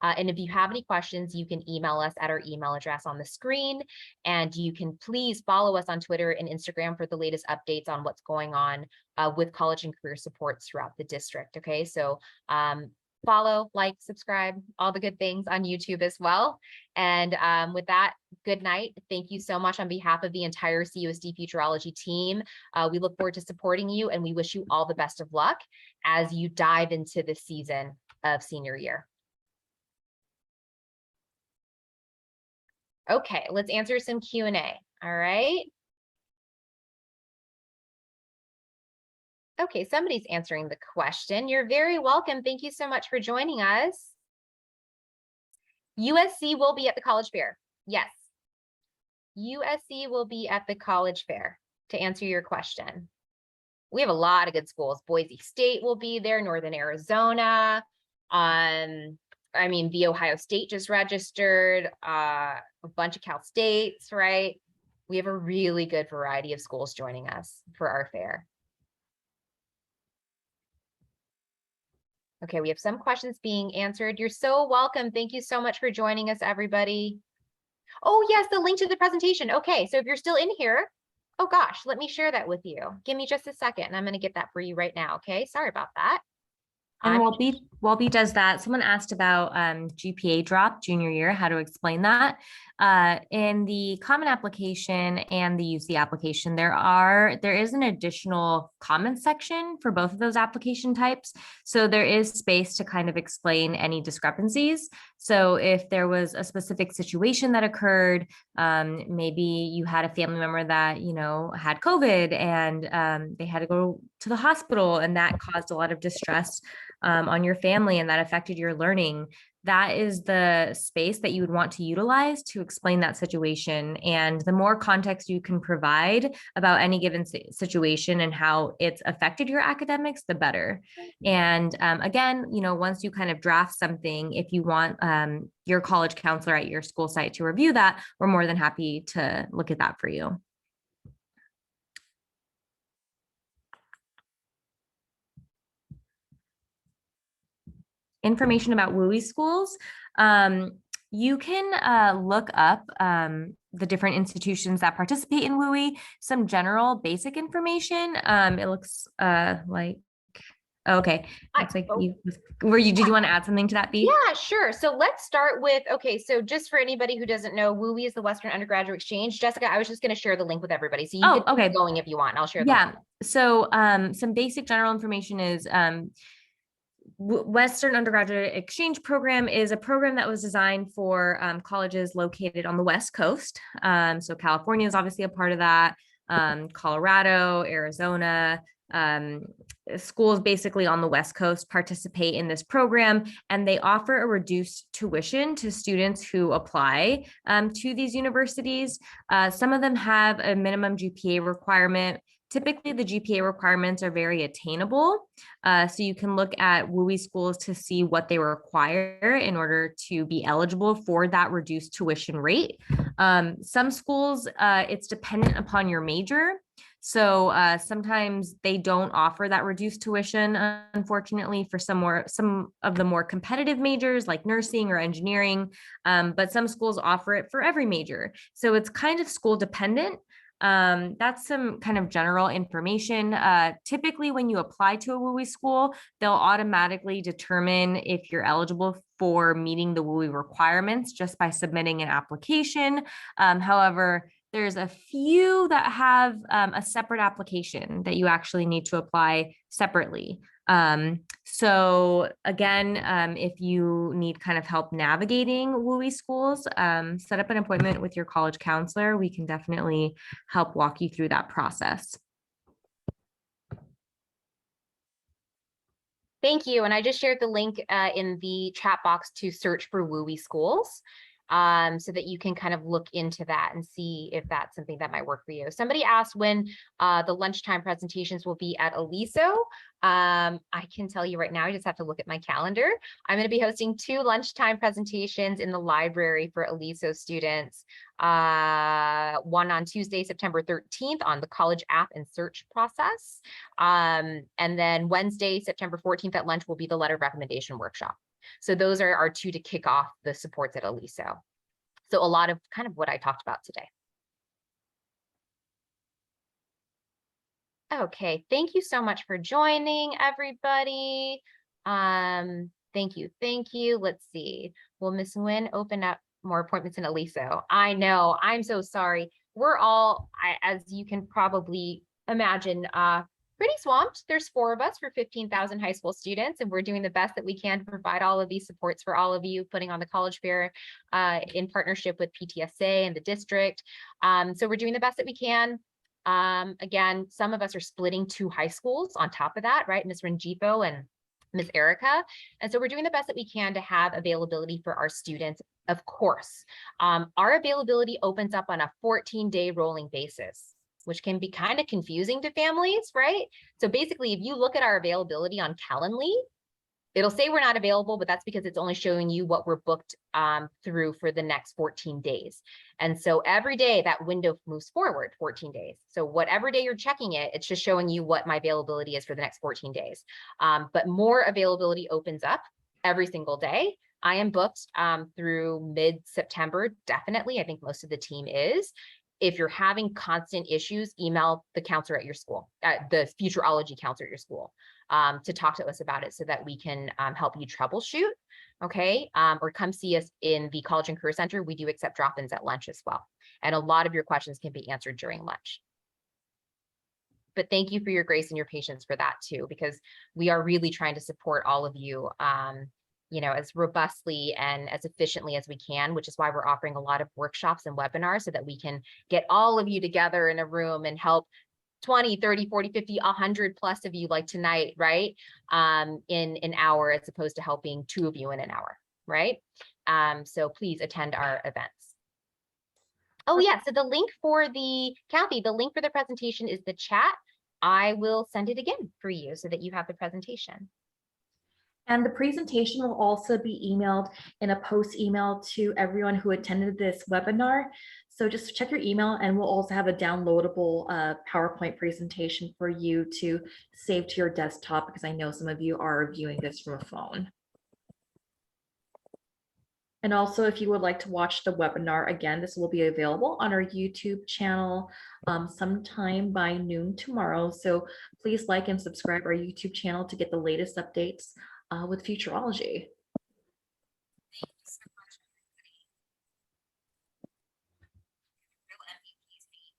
And if you have any questions, you can email us at our email address on the screen, and you can please follow us on Twitter and Instagram for the latest updates on what's going on with college and career supports throughout the district, okay? So follow, like, subscribe, all the good things on YouTube as well. And with that, good night. Thank you so much on behalf of the entire CUSD-Futureology team. We look forward to supporting you, and we wish you all the best of luck as you dive into the season of senior year. Okay, let's answer some Q&A. All right. Okay, somebody's answering the question. You're very welcome. Thank you so much for joining us. USC will be at the college fair. Yes. USC will be at the college fair, to answer your question. We have a lot of good schools. Boise State will be there, Northern Arizona. I mean, The Ohio State just registered, a bunch of Cal States, right? We have a really good variety of schools joining us for our fair. Okay, we have some questions being answered. You're so welcome. Thank you so much for joining us, everybody. Oh, yes, the link to the presentation. Okay, so if you're still in here, oh gosh, let me share that with you. Give me just a second and I'm going to get that for you right now. Okay, sorry about that. And while B does that, someone asked about GPA drop junior year, how to explain that. In the Common Application and the UC application, there is an additional comment section for both of those application types. So there is space to kind of explain any discrepancies. So if there was a specific situation that occurred, maybe you had a family member that, had COVID and they had to go to the hospital, and that caused a lot of distress on your family, and that affected your learning. That is the space that you would want to utilize to explain that situation. And the more context you can provide about any given situation and how it's affected your academics, the better. And again, once you kind of draft something, if you want your college counselor at your school site to review that, we're more than happy to look at that for you. Information about WUI schools. You can look up the different institutions that participate in WUI, some general basic information. It looks like, okay. Looks like did you want to add something to that, B? Yeah, sure. So let's start with, so just for anybody who doesn't know, WUI is the Western Undergraduate Exchange. Jessica, I was just going to share the link with everybody. So you can keep going if you want, and I'll share the link. So some basic general information is Western Undergraduate Exchange Program is a program that was designed for colleges located on the West Coast. So California is obviously a part of that. Colorado, Arizona, schools basically on the West Coast participate in this program, and they offer a reduced tuition to students who apply to these universities. Some of them have a minimum GPA requirement. Typically, the GPA requirements are very attainable. So you can look at WUI schools to see what they require in order to be eligible for that reduced tuition rate. Some schools, it's dependent upon your major. So sometimes they don't offer that reduced tuition, unfortunately, for some of the more competitive majors like nursing or engineering. But some schools offer it for every major. So it's kind of school dependent. That's some kind of general information. Typically, when you apply to a WUI school, they'll automatically determine if you're eligible for meeting the WUI requirements just by submitting an application. However, there's a few that have a separate application that you actually need to apply separately. So again, if you need kind of help navigating WUI schools, set up an appointment with your college counselor. We can definitely help walk you through that process. Thank you. And I just shared the link in the chat box to search for WUI schools, so that you can kind of look into that and see if that's something that might work for you. Somebody asked when the lunchtime presentations will be at Aliso. I can tell you right now, I just have to look at my calendar. I'm going to be hosting 2 lunchtime presentations in the library for Aliso students. One on Tuesday, September 13th on the college app and search process. And then Wednesday, September 14th at lunch will be the letter of recommendation workshop. So those are our 2 to kick off the supports at Aliso. So a lot of kind of what I talked about today. Okay, thank you so much for joining, everybody. Thank you, thank you. Let's see. Will Miss Nguyen open up more appointments in Aliso? I know, I'm so sorry. We're all, as you can probably imagine, pretty swamped. There's 4 of us for 15,000 high school students, and we're doing the best that we can to provide all of these supports for all of you, putting on the college fair in partnership with PTSA and the district. So we're doing the best that we can. Again, some of us are splitting 2 high schools on top of that, right? Ms. Rengifo and Ms. Erica. And so we're doing the best that we can to have availability for our students, of course. Our availability opens up on a 14-day rolling basis, which can be kind of confusing to families, right? So basically, if you look at our availability on Calendly, it'll say we're not available, but that's because it's only showing you what we're booked through for the next 14 days. And so every day that window moves forward 14 days. So whatever day you're checking it, it's just showing you what my availability is for the next 14 days. But more availability opens up every single day. I am booked through mid-September, definitely. I think most of the team is. If you're having constant issues, email the counselor at your school, the Futureology counselor at your school. to talk to us about it so that we can help you troubleshoot, okay? Or come see us in the College and Career Center. We do accept drop-ins at lunch as well. And a lot of your questions can be answered during lunch. But thank you for your grace and your patience for that too, because we are really trying to support all of you, you know, as robustly and as efficiently as we can, which is why we're offering a lot of workshops and webinars so that we can get all of you together in a room and help 20, 30, 40, 50, 100 plus of you like tonight, right? In an hour, as opposed to helping 2 of you in an hour, right? So please attend our events. Oh yeah, so the link for Kathy, the link for the presentation is the chat. I will send it again for you so that you have the presentation. And the presentation will also be emailed in a post email to everyone who attended this webinar. So just check your email, and we'll also have a downloadable PowerPoint presentation for you to save to your desktop, because I know some of you are viewing this from a phone. And also, if you would like to watch the webinar again, this will be available on our YouTube channel sometime by noon tomorrow. So please like and subscribe our YouTube channel to get the latest updates with Futurology. Thank you so much, everybody. Real MVPs meet.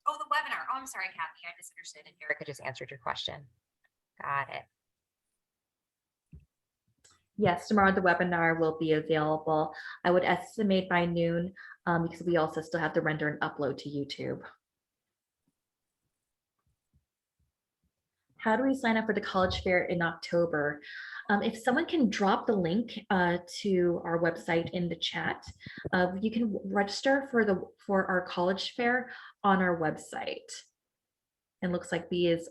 Oh, the webinar. Oh, I'm sorry, Kathy. I misunderstood, and Erica just answered your question. Got it. Yes, tomorrow the webinar will be available. I would estimate by noon because we also still have to render and upload to YouTube. How do we sign up for the college fair in October? If someone can drop the link to our website in the chat, you can register for our college fair on our website. And looks like Miss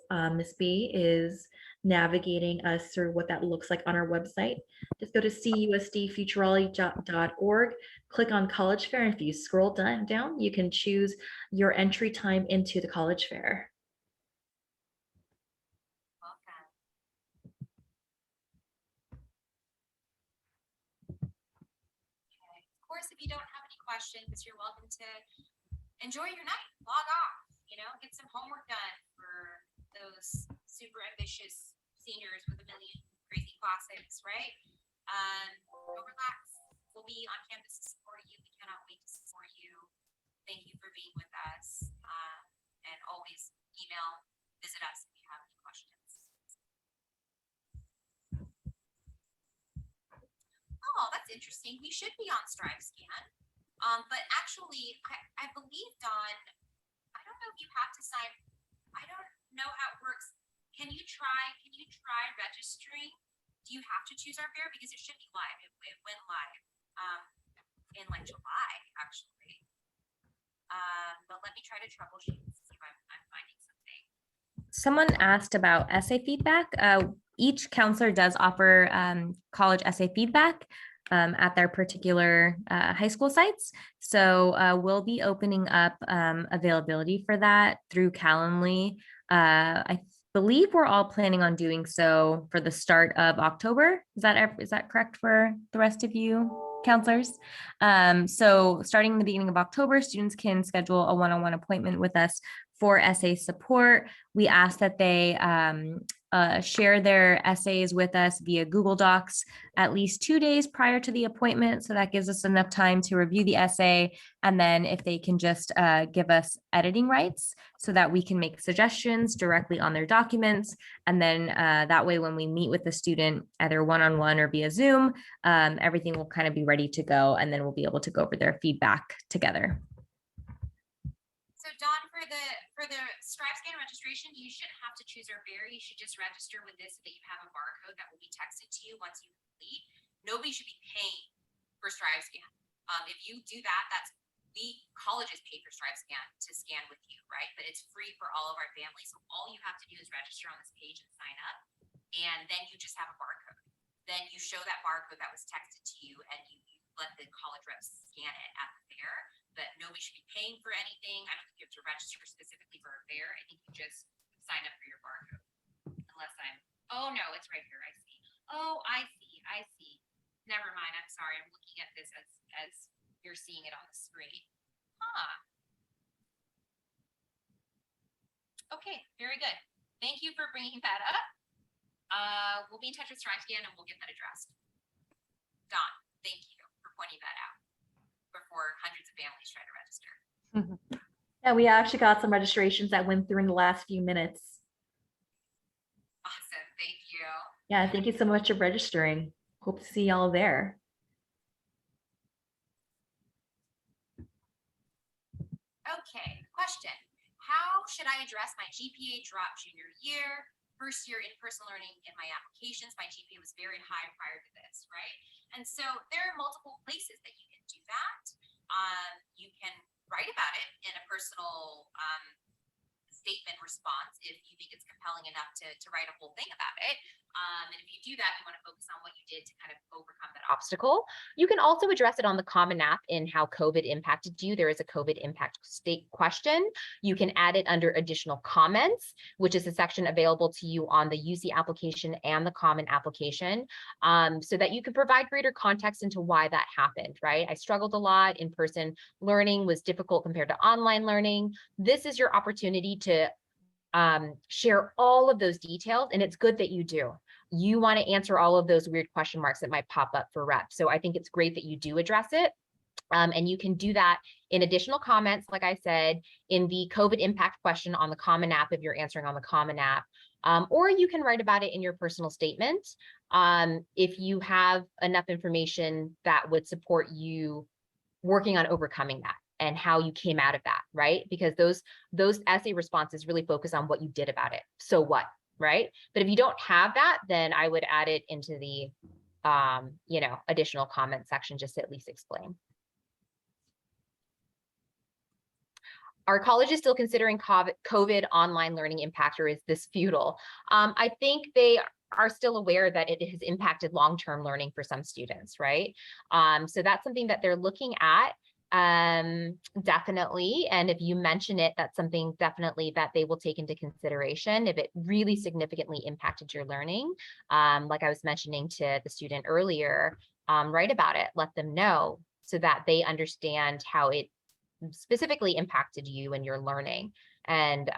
B is navigating us through what that looks like on our website. Just go to CUSD-Futureology.org, click on college fair, and if you scroll down, you can choose your entry time into the college fair. Of course, if you don't have any questions, you're welcome to enjoy your night, log off, you know, get some homework done for those super ambitious seniors with a million crazy classics, right? Go relax. We'll be on campus to support you. We cannot wait to support you. Thank you for being with us. And always visit us if you have any questions. Oh, that's interesting. We should be on StriveScan. But actually, I believe, Dawn, I don't know if you have to sign. I don't know how it works. Can you try registering? Do you have to choose our fair? Because it should be live. It went live in like July, actually. But let me try to troubleshoot and see if I'm finding something. Someone asked about essay feedback. Each counselor does offer college essay feedback at their particular high school sites. So we'll be opening up availability for that through Calendly. I believe we're all planning on doing so for the start of October. Is that correct for the rest of you counselors? So starting in the beginning of October, students can schedule a one-on-one appointment with us for essay support. We ask that they share their essays with us via Google Docs at least 2 days prior to the appointment. So that gives us enough time to review the essay. And then if they can just give us editing rights so that we can make suggestions directly on their documents. And then that way, when we meet with the student, either one-on-one or via Zoom, everything will kind of be ready to go. And then we'll be able to go over their feedback together. So Dawn, for the StriveScan registration, you shouldn't have to choose our fair. You should just register with this so that you have a barcode that will be texted to you once you complete. Nobody should be paying for StriveScan. If you do that, colleges pay for StriveScan to scan with you, right? But it's free for all of our families. So all you have to do is register on this page and sign up, and then you just have a barcode. Then you show that barcode that was texted to you, and you let the college reps scan it at the fair. But nobody should be paying for anything. I don't think you have to register specifically for a fair. I think you just sign up for your barcode. Oh no, it's right here. I see. Oh, I see. Never mind. I'm sorry. I'm looking at this as you're seeing it on the screen. Huh. Okay, very good. Thank you for bringing that up. We'll be in touch with Stripe again and we'll get that addressed. Dawn, thank you for pointing that out before hundreds of families try to register. Yeah, we actually got some registrations that went through in the last few minutes. Awesome, thank you. Yeah, thank you so much for registering. Hope to see y'all there. Okay, question. How should I address my GPA drop junior year? First year in-person learning in my applications, my GPA was very high prior to this, right? And so there are multiple places that you can do that. You can write about it in a personal statement response if you think it's compelling enough to write a whole thing about it. And if you do that, you want to focus on what you did to kind of overcome that obstacle. You can also address it on the Common App in how COVID impacted you. There is a COVID impact state question. You can add it under additional comments, which is a section available to you on the UC application and the Common application, so that you can provide greater context into why that happened, right? I struggled a lot. In-person learning was difficult compared to online learning. This is your opportunity to share all of those details, and it's good that you do. You want to answer all of those weird question marks that might pop up for reps. So I think it's great that you do address it. And you can do that in additional comments, like I said, in the COVID impact question on the Common App if you're answering on the Common App, or you can write about it in your personal statement if you have enough information that would support you working on overcoming that and how you came out of that, right? Because those essay responses really focus on what you did about it. So what, right? But if you don't have that, then I would add it into the, additional comment section just to at least explain. Our college is still considering COVID online learning impact, or is this futile? I think they are still aware that it has impacted long-term learning for some students, right? So that's something that they're looking at. Definitely. And if you mention it, that's something definitely that they will take into consideration if it really significantly impacted your learning. Like I was mentioning to the student earlier, write about it, let them know so that they understand how it specifically impacted you and your learning, and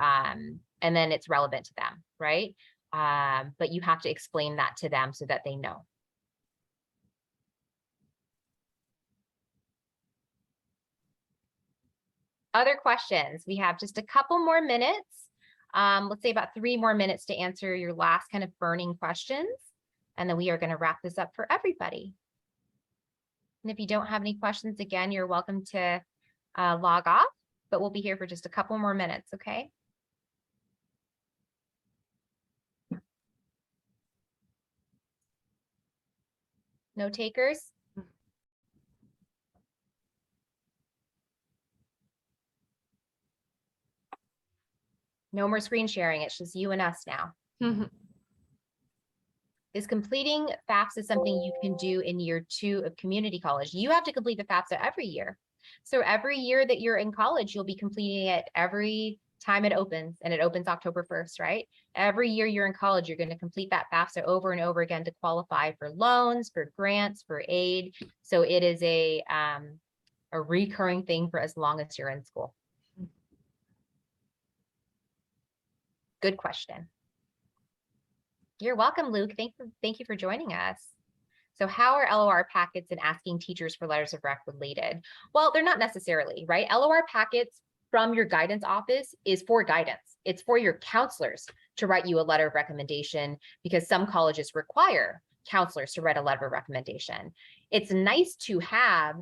then it's relevant to them, right? But you have to explain that to them so that they know. Other questions? We have just a couple more minutes. Let's say about 3 more minutes to answer your last kind of burning questions. And then we are going to wrap this up for everybody. And if you don't have any questions, again, you're welcome to log off, but we'll be here for just a couple more minutes, okay? No takers? No more screen sharing. It's just you and us now. Is completing FAFSA something you can do in year 2 of community college? You have to complete the FAFSA every year. So every year that you're in college, you'll be completing it every time it opens, and it opens October 1st, right? Every year you're in college, you're going to complete that FAFSA over and over again to qualify for loans, for grants, for aid. So it is a recurring thing for as long as you're in school. Good question. You're welcome, Luke. Thank you for joining us. So how are LOR packets and asking teachers for letters of rec related? Well, they're not necessarily, right? LOR packets from your guidance office is for guidance. It's for your counselors to write you a letter of recommendation, because some colleges require counselors to write a letter of recommendation. It's nice to have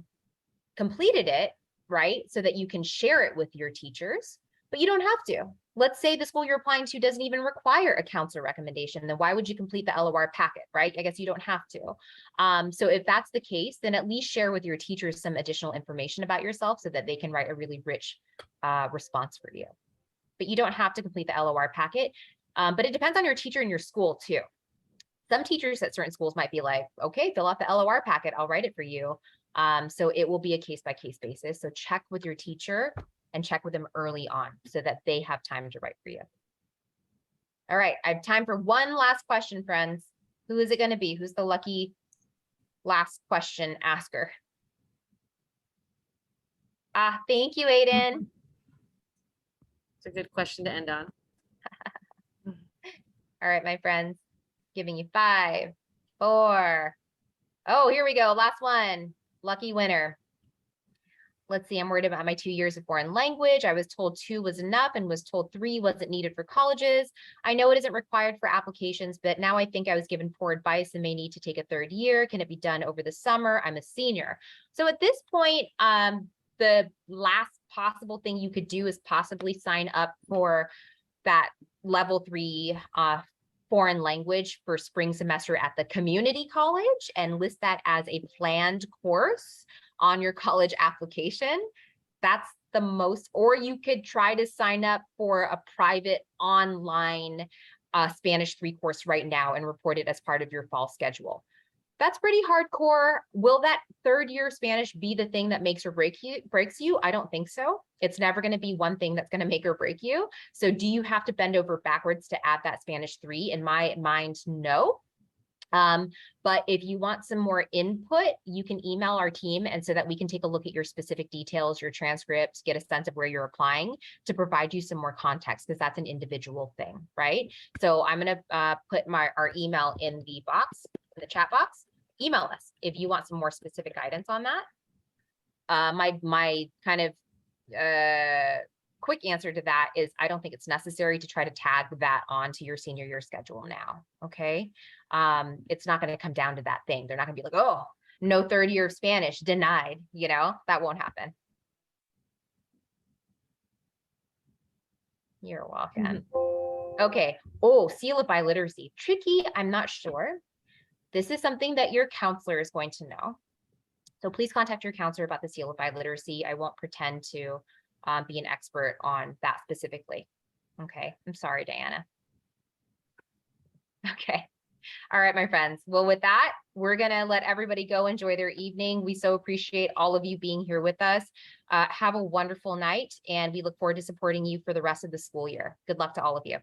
completed it, right? So that you can share it with your teachers, but you don't have to. Let's say the school you're applying to doesn't even require a counselor recommendation. Then why would you complete the LOR packet, right? I guess you don't have to. So if that's the case, then at least share with your teachers some additional information about yourself so that they can write a really rich response for you. But you don't have to complete the LOR packet. But it depends on your teacher and your school too. Some teachers at certain schools might be like, okay, fill out the LOR packet, I'll write it for you. So it will be a case-by-case basis. So check with your teacher and check with them early on so that they have time to write for you. All right, I have time for one last question, friends. Who is it going to be? Who's the lucky last question asker? Thank you, Aiden. It's a good question to end on. All right, my friends, giving you 5, 4. Oh, here we go. Last one. Lucky winner. Let's see, I'm worried about my 2 years of foreign language. I was told 2 was enough and was told 3 wasn't needed for colleges. I know it isn't required for applications, but now I think I was given poor advice and may need to take a 3rd year. Can it be done over the summer? I'm a senior. So at this point, the last possible thing you could do is possibly sign up for that level 3 foreign language for spring semester at the community college and list that as a planned course on your college application. That's the most, or you could try to sign up for a private online Spanish 3 course right now and report it as part of your fall schedule. That's pretty hardcore. Will that 3rd year Spanish be the thing that makes or breaks you? I don't think so. It's never going to be one thing that's going to make or break you. So do you have to bend over backwards to add that Spanish 3? In my mind, no. But if you want some more input, you can email our team, and so that we can take a look at your specific details, your transcripts, get a sense of where you're applying to provide you some more context, because that's an individual thing, right? So I'm going to put our email in the box, in the chat box. Email us if you want some more specific guidance on that. My kind of quick answer to that is I don't think it's necessary to try to tag that onto your senior year schedule now. Okay. It's not going to come down to that thing. They're not going to be like, oh, no 3rd year of Spanish denied. You know, that won't happen. You're welcome. Okay. Oh, seal of biliteracy. Tricky. I'm not sure. This is something that your counselor is going to know. So please contact your counselor about the seal of biliteracy. I won't pretend to be an expert on that specifically. Okay, I'm sorry, Diana. Okay. All right, my friends. Well, with that, we're going to let everybody go enjoy their evening. We so appreciate all of you being here with us. Have a wonderful night, and we look forward to supporting you for the rest of the school year. Good luck to all of you.